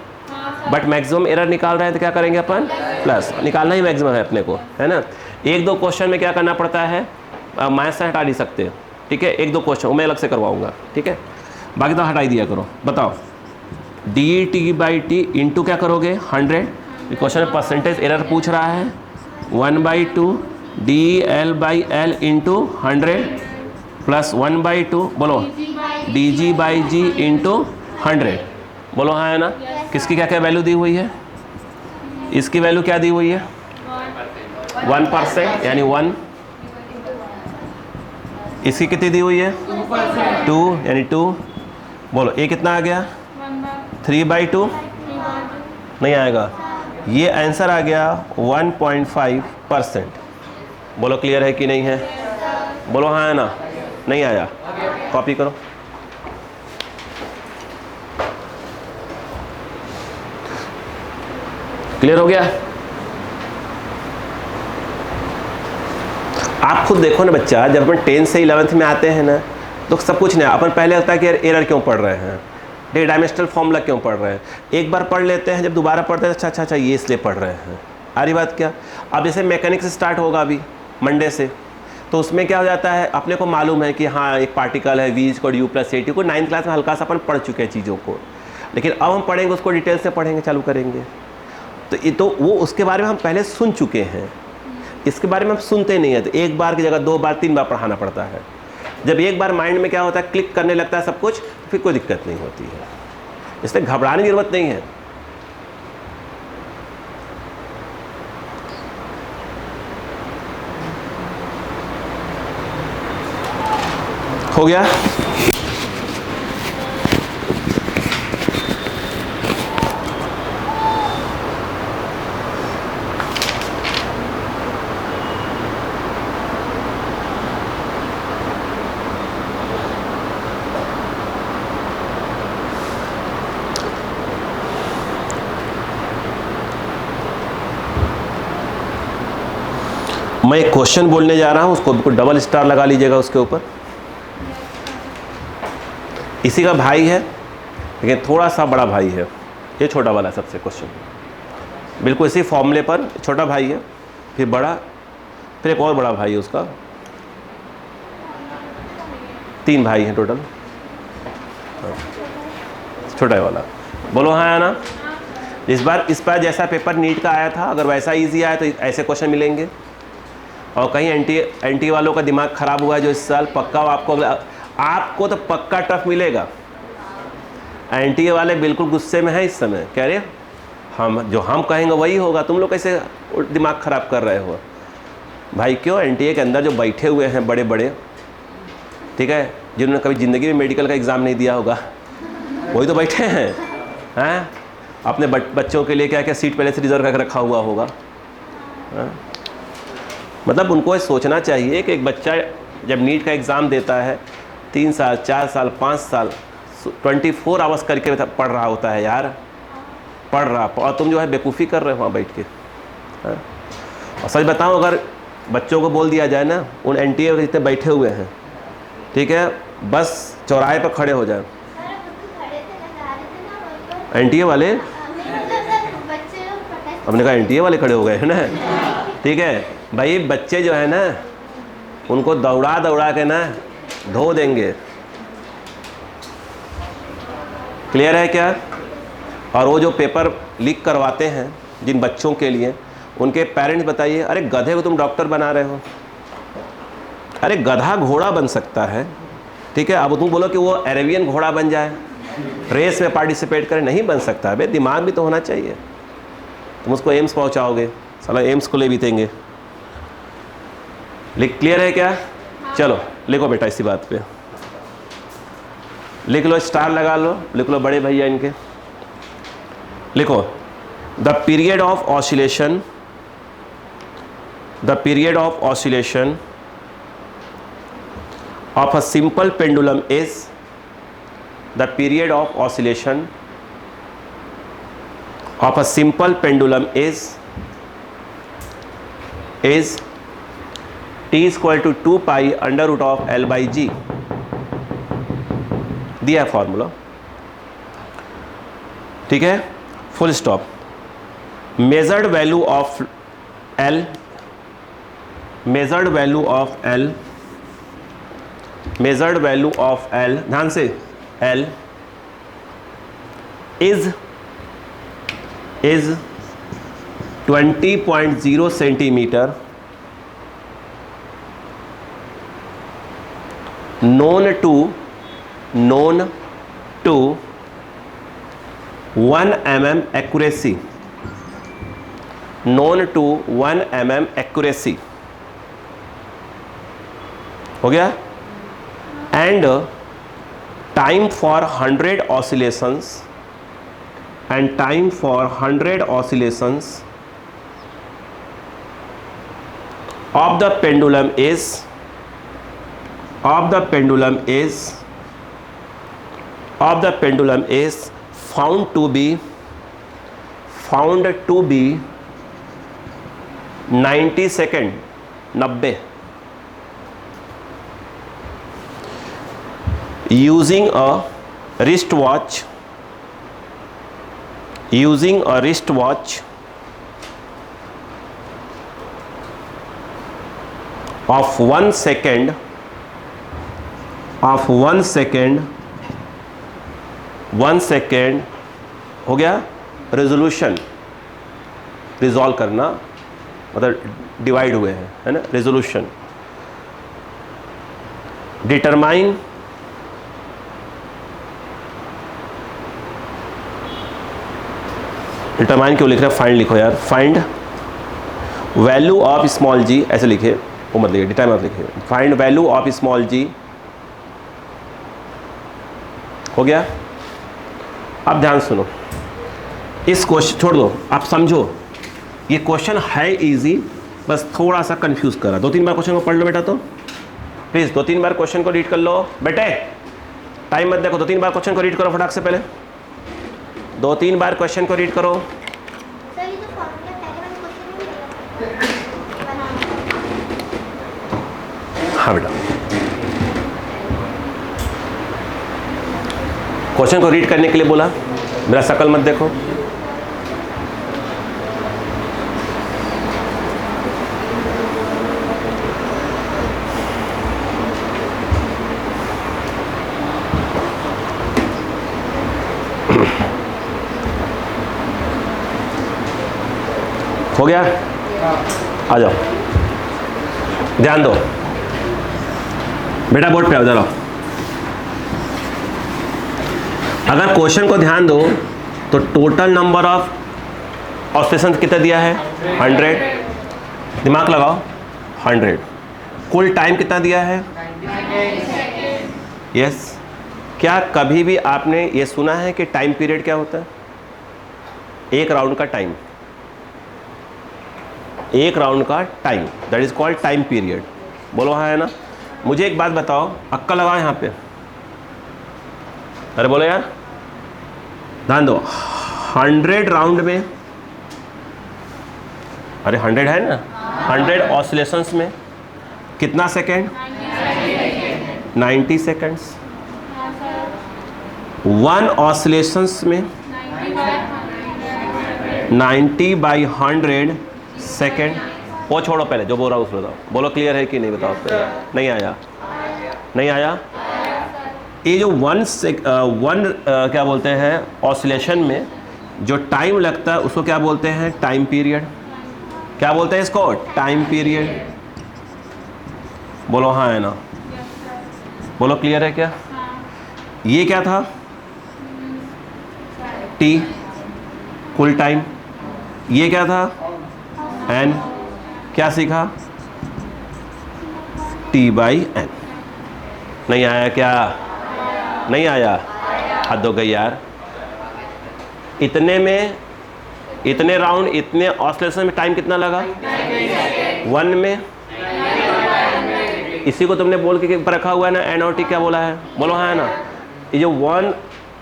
बट मैक्सिमम एरर निकाल रहे हैं तो क्या करेंगे अपन? प्लस। निकालना ही मैक्सिमम है अपने को, है ना। 1-2 क्वेश्चन में क्या करना पड़ता है, माइनस से हटा नहीं सकते, ठीक है। 1-2 क्वेश्चन मैं अलग से करवाऊंगा, ठीक है। बाकी तो हटा ही दिया करो। बताओ dt/t इंटू क्या करोगे? 100। क्वेश्चन में परसेंटेज एरर पूछ रहा है। 1/2 dl/l इंटू 100 प्लस 1/2 बोलो dg/g इंटू 100। बोलो हाँ है ना। किसकी क्या क्या वैल्यू दी हुई है? इसकी वैल्यू क्या दी हुई है? 1% यानी 1। इसकी कितनी दी हुई है? 2 यानी 2। बोलो ये कितना आ गया? 3/2। नहीं आएगा। ये आंसर आ गया 1.5%। बोलो क्लियर है कि नहीं है? बोलो हाँ है ना। नहीं आया, कॉपी करो। क्लियर हो गया? आप खुद देखो ना बच्चा, जब अपन 10 से 11th में आते हैं ना तो सब कुछ नहीं, अपन पहले होता है कि एरर क्यों पढ़ रहे हैं, डायमेंशनल फॉर्मूला क्यों पढ़ रहे हैं। एक बार पढ़ लेते हैं, जब दोबारा पढ़ते हैं अच्छा ये इसलिए पढ़ रहे हैं। आ रही बात क्या? अब जैसे मैकेनिक्स स्टार्ट होगा अभी मंडे से, तो उसमें क्या हो जाता है, अपने को मालूम है कि हाँ एक पार्टिकल है v = u + at को 9th क्लास में हल्का सा अपन पढ़ चुके हैं चीज़ों को, लेकिन अब हम पढ़ेंगे उसको डिटेल से पढ़ेंगे, चालू करेंगे। तो ये तो वो उसके बारे में हम पहले सुन चुके हैं, इसके बारे में हम सुनते नहीं हैं। तो एक बार की जगह 2 बार 3 बार पढ़ाना पड़ता है। जब एक बार माइंड में क्या होता है, क्लिक करने लगता है सब कुछ, फिर कोई दिक्कत नहीं होती है। इसलिए घबराने की जरूरत नहीं है। हो गया? मैं एक क्वेश्चन बोलने जा रहा हूँ, उसको बिल्कुल डबल स्टार लगा लीजिएगा उसके ऊपर। इसी का भाई है लेकिन थोड़ा सा बड़ा भाई है, ये छोटा वाला सबसे क्वेश्चन, बिल्कुल इसी फॉर्मूले पर। छोटा भाई है, फिर बड़ा, फिर एक और बड़ा भाई है उसका। 3 भाई हैं टोटल। छोटा वाला बोलो हाँ है ना। इस बार जैसा पेपर नीट का आया था, अगर वैसा इजी आया तो ऐसे क्वेश्चन मिलेंगे। और कहीं एनटी वालों का दिमाग ख़राब हुआ है जो इस साल, पक्का आपको तो पक्का टफ मिलेगा। एनटी वाले बिल्कुल गुस्से में है इस समय, कह रहे हम कहेंगे वही होगा, तुम लोग कैसे दिमाग ख़राब कर रहे हो भाई। क्यों? एनटीए के अंदर जो बैठे हुए हैं बड़े बड़े, ठीक है, जिन्होंने कभी ज़िंदगी में मेडिकल का एग्ज़ाम नहीं दिया होगा, वही तो बैठे हैं। अपने बच्चों के लिए क्या क्या सीट पहले से रिजर्व करके रखा हुआ होगा। मतलब उनको सोचना चाहिए कि एक बच्चा जब नीट का एग्ज़ाम देता है 3 साल 4 साल 5 साल 24 आवर्स करके पढ़ रहा होता है यार, पढ़ रहा, और तुम जो है बेवकूफ़ी कर रहे हो वहाँ बैठ के। और सच बताऊँ, अगर बच्चों को बोल दिया जाए ना, उन एनटीए जितने बैठे हुए हैं, ठीक है, बस चौराहे पर खड़े हो जाए एनटीए वाले। हमने कहा एनटीए वाले खड़े हो गए है ना, ठीक है भाई। बच्चे जो है ना उनको दौड़ा दौड़ा के ना धो देंगे। क्लियर है क्या? और वो जो पेपर लीक करवाते हैं जिन बच्चों के लिए, उनके पेरेंट्स बताइए, अरे गधे को तुम डॉक्टर बना रहे हो, अरे गधा घोड़ा बन सकता है, ठीक है। अब तुम बोलो कि वो अरेबियन घोड़ा बन जाए, रेस में पार्टिसिपेट करे, नहीं बन सकता है। भाई दिमाग भी तो होना चाहिए। तुम उसको एम्स पहुंचाओगे, साला एम्स को ले भी देंगे। क्लियर है क्या? चलो लिखो बेटा इसी बात पे, लिख लो, स्टार लगा लो, लिख लो बड़े भैया इनके। लिखो the period of oscillation, the period of oscillation of a simple pendulum is, the period of oscillation of a simple pendulum is t equal to 2 pi under root of L by G। दिया है formula, ठीक है, full stop. Measured value of L, measured value of L, measured value of L, ध्यान से, L is 20.0 centimetre, known to 1 mm accuracy, known to 1 mm accuracy, हो गया। and time for 100 oscillations, and time for 100 oscillations of the pendulum is, of the pendulum is, of the pendulum is found to be 90 second, 90, using a wristwatch, using a wristwatch of 1 second, of 1 second, 1 second, हो गया। Resolution, resolve करना मतलब divide हुए हैं, है ना, resolution. Determine, determine क्यों लिख रहे हैं, फाइंड लिखो यार, फाइंड वैल्यू ऑफ स्मॉल जी, ऐसे लिखे, वो मत लिखिए, डिटरमाइन मत लिखिए, फाइंड वैल्यू ऑफ स्मॉल जी, हो गया। अब ध्यान सुनो, इस क्वेश्चन छोड़ दो, आप समझो, ये क्वेश्चन है इजी, बस थोड़ा सा कंफ्यूज करा। 2-3 बार क्वेश्चन को पढ़ लो बेटा, तो प्लीज 2-3 बार क्वेश्चन को रीड कर लो बेटे, टाइम मत देखो, 2-3 बार क्वेश्चन को रीड करो फटाक से, पहले 2-3 बार क्वेश्चन को रीड करो। हाँ बेटा, क्वेश्चन को रीड करने के लिए बोला, मेरा शकल मत देखो। हो गया, आ जाओ, ध्यान दो बेटा, बोर्ड पे आओ, जरा। अगर क्वेश्चन को ध्यान दो तो टोटल नंबर ऑफ ऑसिलेशन कितना दिया है, 100, दिमाग लगाओ, 100। कुल टाइम कितना दिया है, 90। यस। क्या कभी भी आपने ये सुना है कि टाइम पीरियड क्या होता है? एक राउंड का टाइम, एक राउंड का time, that is called time period. बोलो हाँ है ना। मुझे एक बात बताओ, अक्का लगाओ यहाँ पे, अरे बोलो यार, ध्यान दो, 100 राउंड में, अरे 100 है ना, 100 ऑसिलेशंस में कितना सेकेंड, 90 सेकेंड्स। 1 ऑसिलेशंस में 90/100 सेकेंड। वो छोड़ो, पहले जो बोल रहा हूँ उसको बताओ, बोलो क्लियर है कि नहीं, बताओ पहले। नहीं आया, नहीं आया। ये जो क्या बोलते हैं ऑसिलेशन में जो टाइम लगता है उसको क्या बोलते हैं, टाइम पीरियड। क्या बोलते हैं इसको, टाइम पीरियड। बोलो हाँ है ना, बोलो क्लियर है क्या? ये क्या था? टी, कुल टाइम। ये क्या था? एन। क्या सीखा? T by n. नहीं आया क्या? नहीं आया? हद हो गई यार। इतने में, इतने राउंड, इतने ऑसिलेशन में टाइम कितना लगा? 1 में। इसी को तुमने बोल के रखा हुआ है ना, एन और टी। क्या बोला है? बोलो हाँ है ना। ये जो 1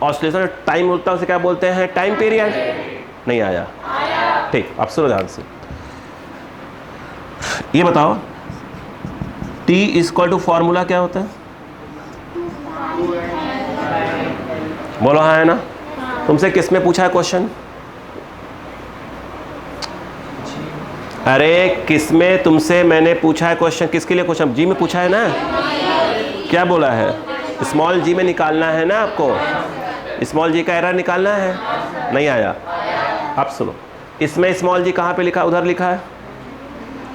ऑसिलेशन टाइम होता है उसे क्या बोलते हैं? Time period. नहीं आया? ठीक, अब सुनो ध्यान से। ये बताओ T इक्वल टू फॉर्मूला क्या होता है? बोलो हाँ है ना। तुमसे किस में पूछा है क्वेश्चन? अरे किस में तुमसे मैंने पूछा है क्वेश्चन? किसके लिए क्वेश्चन? जी में पूछा है ना। क्या बोला है? स्मॉल जी में निकालना है ना आपको। स्मॉल जी का एरर निकालना है। नहीं आया? अब सुनो, इसमें स्मॉल जी कहाँ पे लिखा? उधर लिखा है।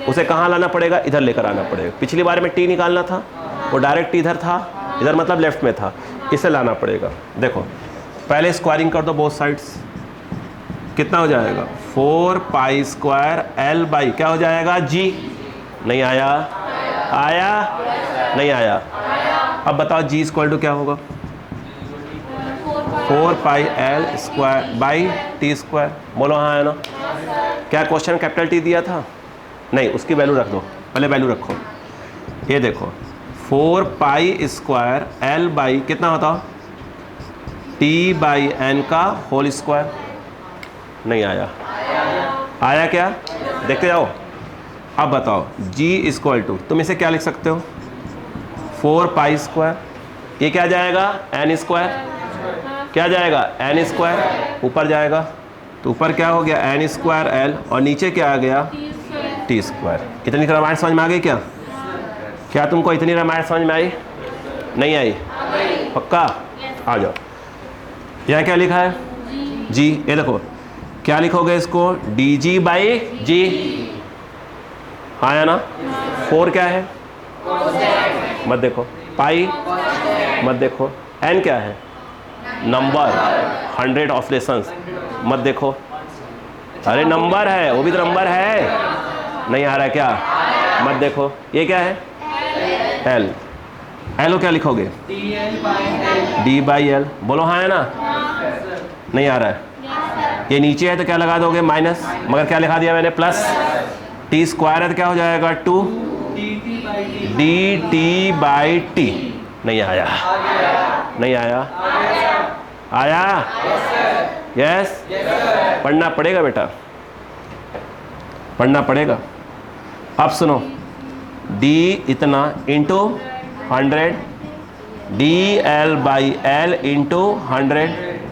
उसे कहाँ लाना पड़ेगा? इधर लेकर आना पड़ेगा। पिछली बार में टी निकालना था, वो डायरेक्ट इधर था, इधर मतलब लेफ्ट में था, इसे लाना पड़ेगा। देखो पहले स्क्वायरिंग कर दो बोथ साइड्स। कितना हो जाएगा? 4 पाई स्क्वायर एल बाई क्या हो जाएगा? जी। नहीं आया? आया? नहीं आया? अब बताओ जी इक्वल टू क्या होगा? 4 pi L square by T square. बोलो हाँ है ना। क्या क्वेश्चन कैपिटल टी दिया था? नहीं, उसकी वैल्यू रख दो, पहले वैल्यू रखो। ये देखो 4 पाई स्क्वायर एल बाई कितना होता? टी बाई एन का होल स्क्वायर। नहीं आया? आया क्या? देखते जाओ। अब बताओ जी इक्वल टू, तुम इसे क्या लिख सकते हो? 4 पाई स्क्वायर, ये क्या जाएगा? N square. क्या जाएगा? N square. ऊपर जाएगा तो ऊपर क्या हो गया? एन स्क्वायर एल, और नीचे क्या आ गया? T square. इतनी रामायण समझ में आ गई क्या? क्या तुमको इतनी रामायण समझ में आई? नहीं आई? पक्का? आ जाओ। यह क्या लिखा है? जी। ये देखो क्या लिखोगे इसको? डी जी बाई जी। आया ना? 4 क्या है? मत देखो। पाई मत देखो। एन क्या है? Number, 100 oscillations. मत देखो। अरे नंबर है, वो भी तो नंबर है। नहीं आ रहा है क्या? मत देखो। ये क्या है? एल। एल क्या लिखोगे? D by L. बोलो हाँ है ना। नहीं आ रहा है? ये नीचे है तो क्या लगा दोगे? माइनस। मगर क्या लिखा दिया मैंने? प्लस। टी स्क्वायर है तो क्या हो जाएगा? 2 डी टी बाई टी। नहीं आया? नहीं आया? आया? यस? पढ़ना पड़ेगा बेटा, पढ़ना पड़ेगा। अब सुनो, d इतना into 100 D l by l into 100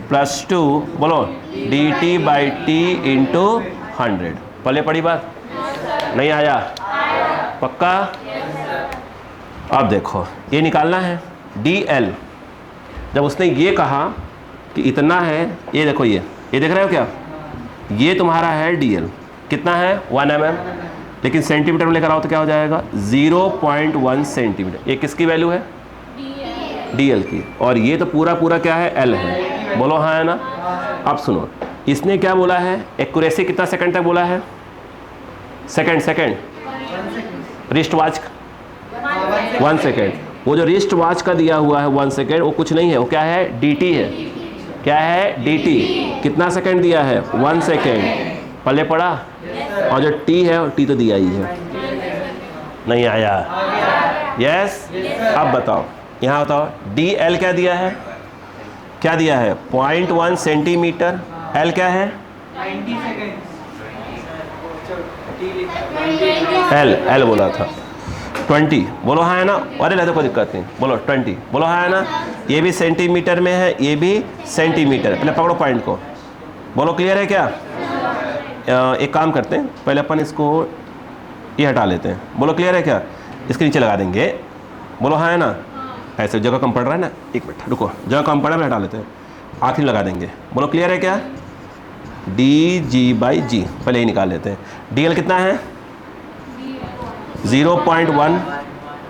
plus 2 बोलो D T by T into 100। पहले पढ़ी बात? नहीं आया? पक्का? अब देखो ये निकालना है डी एल। जब उसने ये कहा कि इतना है, ये देखो ये देख रहे हो क्या? ये तुम्हारा है डी एल। कितना है? 1 mm। लेकिन सेंटीमीटर में लेकर आओ तो क्या हो जाएगा? 0.1 सेंटीमीटर। ये किसकी वैल्यू है? डी एल की। और ये तो पूरा पूरा क्या है? एल है। बोलो हाँ है ना। अब सुनो, इसने क्या बोला है? एक्यूरेसी कितना सेकंड तक बोला है? Second wrist watch 1 second. वो जो रिस्ट वॉच का दिया हुआ है 1 सेकंड, वो कुछ नहीं है, वो क्या है? डी टी है। क्या है? D T. कितना सेकंड दिया है? 1 सेकंड। पहले पढ़ा? और जो टी है टी तो दिया ही है। नहीं आया? यस? अब बताओ, यहाँ बताओ डी एल क्या दिया है? क्या दिया है? 0.1 सेंटीमीटर। एल क्या है? 90 सेकंड। एल बोला था 20। बोलो हाँ है ना। अरे नहीं तो कोई दिक्कत नहीं, बोलो 20। बोलो हाँ है ना। ये भी सेंटीमीटर में है, ये भी सेंटीमीटर। पहले पकड़ो पॉइंट को। बोलो क्लियर है क्या? एक काम करते हैं, पहले अपन इसको ये हटा लेते हैं। बोलो क्लियर है क्या? इसके नीचे लगा देंगे। बोलो हाँ है ना। ऐसे जगह कम पड़ रहा है ना, एक मिनट रुको, जगह कम पड़ रहा है हटा लेते हैं, आखिर लगा देंगे। बोलो क्लियर है क्या? डी जी बाई जी, पहले ही निकाल लेते हैं। डी एल कितना है? 0.1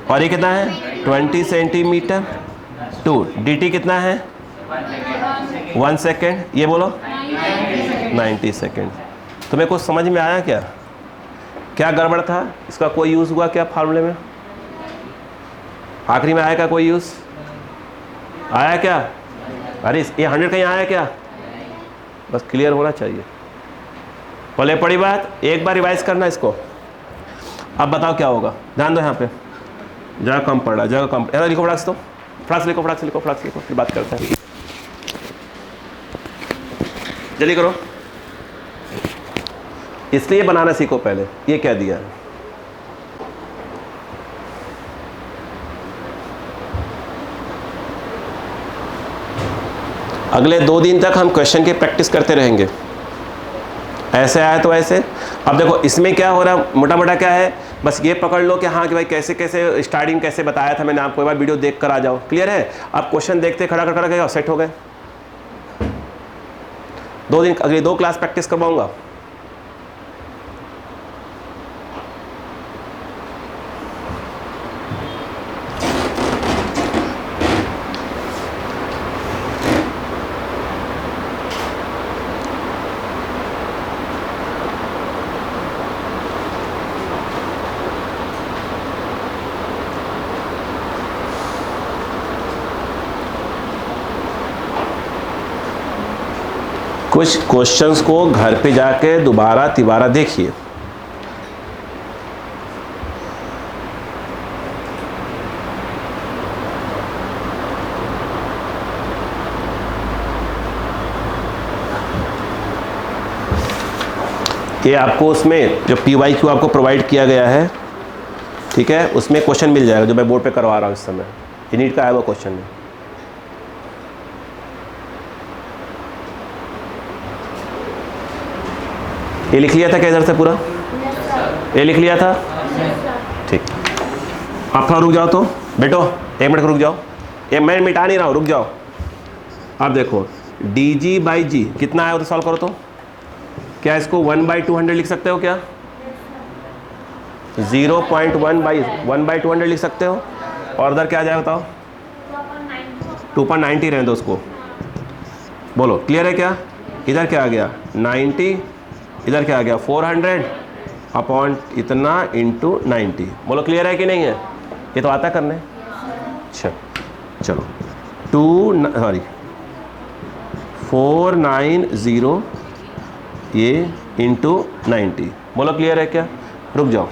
और ये कितना है 20 सेंटीमीटर टू dt कितना है 1 सेकेंड, ये बोलो 90 सेकेंड। तुम्हें कुछ समझ में आया क्या? क्या गड़बड़ था? इसका कोई यूज़ हुआ क्या फार्मूले में? आखिरी में आया क्या कोई यूज़ आया क्या? अरे ये 100 कहीं आया क्या? बस क्लियर होना चाहिए। बोले पड़ी बात, एक बार रिवाइज करना इसको। अब बताओ क्या होगा, ध्यान दो यहाँ पे। जगह कम पड़ रहा, जगह कम। लिखो फटाक से, तो फटाक से लिखो, फटाक से लिखो, फटाक से लिखो, फिर बात करते हैं। जल्दी करो, इसलिए बनाना सीखो पहले। ये क्या दिया है? अगले 2 दिन तक हम क्वेश्चन की प्रैक्टिस करते रहेंगे, ऐसे आया तो ऐसे। अब देखो इसमें क्या हो रहा है, मोटा मोटा क्या है, बस ये पकड़ लो कि हाँ कि भाई कैसे कैसे स्टार्टिंग कैसे बताया था मैंने आपको, एक बार वीडियो देख कर आ जाओ। क्लियर है? आप क्वेश्चन देखते खड़ा कर गए, सेट हो गए। 2 दिन, अगले 2 क्लास प्रैक्टिस करवाऊंगा। कुछ क्वेश्चंस को घर पे जाके दोबारा तिबारा देखिए। ये आपको उसमें जो PYQ आपको प्रोवाइड किया गया है, ठीक है, उसमें क्वेश्चन मिल जाएगा जो मैं बोर्ड पे करवा रहा हूँ इस समय। ये नीट का आया हुआ क्वेश्चन है। ये लिख लिया था क्या इधर से पूरा? ये लिख लिया था? ठीक। आप थोड़ा रुक जाओ तो बेटो, 1 मिनट रुक जाओ। ये मैं मिटा नहीं रहा हूँ, रुक जाओ। अब देखो dg/g कितना है, तो सॉल्व करो। तो क्या इसको 1/200 लिख सकते हो क्या? 0.1/200 लिख सकते हो। और उधर क्या आ जाएगा बताओ? 2.90 रहने दो उसको। बोलो क्लियर है क्या? इधर क्या आ गया 90, इधर क्या आ गया 400 अपॉन इतना इंटू 90। बोलो क्लियर है कि नहीं है? ये तो आता करने। अच्छा चलो 490 ये इंटू 90। बोलो क्लियर है क्या? रुक जाओ।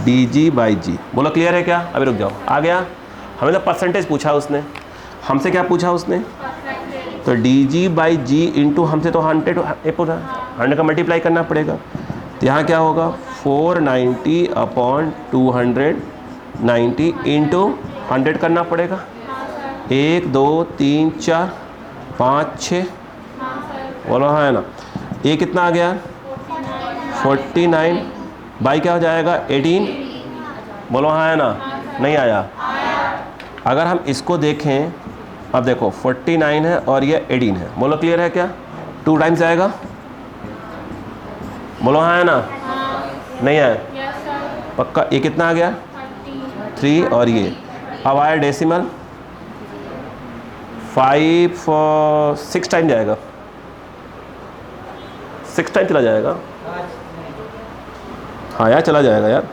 dg/g बोलो क्लियर है क्या? अभी रुक जाओ। आ गया? हमें तो परसेंटेज पूछा उसने, हमसे क्या पूछा उसने? तो dg/g इंटू हमसे तो 100 का मल्टीप्लाई करना पड़ेगा। तो यहाँ क्या होगा 490 अपॉन 290 इंटू 100 करना पड़ेगा। 1 2 3 4 5 6 बोलो हाँ है ना। ये कितना आ गया 49 बाई क्या हो जाएगा 18। बोलो हाँ है ना, नहीं आया। अगर हम इसको देखें, अब देखो 49 है और ये 18 है। बोलो क्लियर है क्या? 2 टाइम्स आएगा। बोलो हाँ है ना, नहीं आया पक्का। ये कितना आ गया 3 और ये अब आया डेसिमल 5 6 टाइम जाएगा, 6 टाइम चला जाएगा। हाँ यार चला जाएगा यार।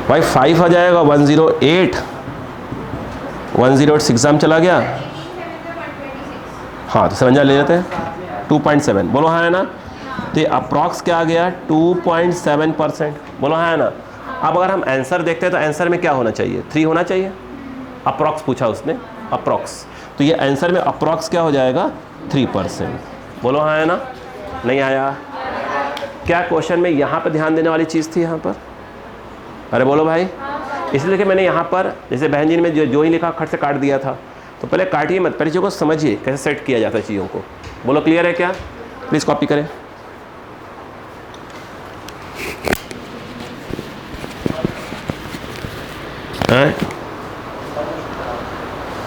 भाई 5 आ जाएगा 108 एग्जाम चला गया। हाँ तो सरंजा ले लेते हैं 2.7। बोलो हाँ है ना। तो ये अप्रॉक्स क्या आ गया 2.7%। बोलो हाँ है ना। अब अगर हम आंसर देखते हैं तो आंसर में क्या होना चाहिए 3 होना चाहिए। अप्रॉक्स पूछा उसने, अप्रॉक्स। तो ये आंसर में अप्रॉक्स क्या हो जाएगा 3%। बोलो हाँ है ना, नहीं आया। क्या क्वेश्चन में यहाँ पर ध्यान देने वाली चीज़ थी यहाँ पर? अरे बोलो भाई। इसलिए कि मैंने यहाँ पर जैसे बहन जी ने जो ही लिखा खट से काट दिया था। तो पहले काटिए मत, पहले चीज़ों को समझिए कैसे सेट किया जाता है चीज़ों को। बोलो क्लियर है क्या? प्लीज़ कॉपी करें।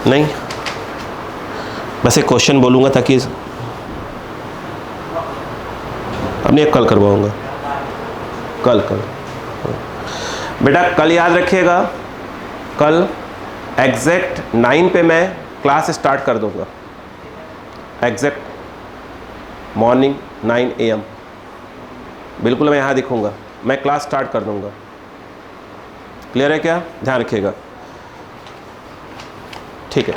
नहीं, बस एक क्वेश्चन बोलूँगा ताकि अब नहीं, कल करवाऊँगा, कल बेटा कल याद रखिएगा, कल एग्जैक्ट 9 पे मैं क्लास स्टार्ट कर दूँगा, एग्जैक्ट मॉर्निंग 9 AM बिल्कुल मैं यहाँ दिखूँगा, मैं क्लास स्टार्ट कर दूँगा। क्लियर है क्या? ध्यान रखिएगा, ठीक है।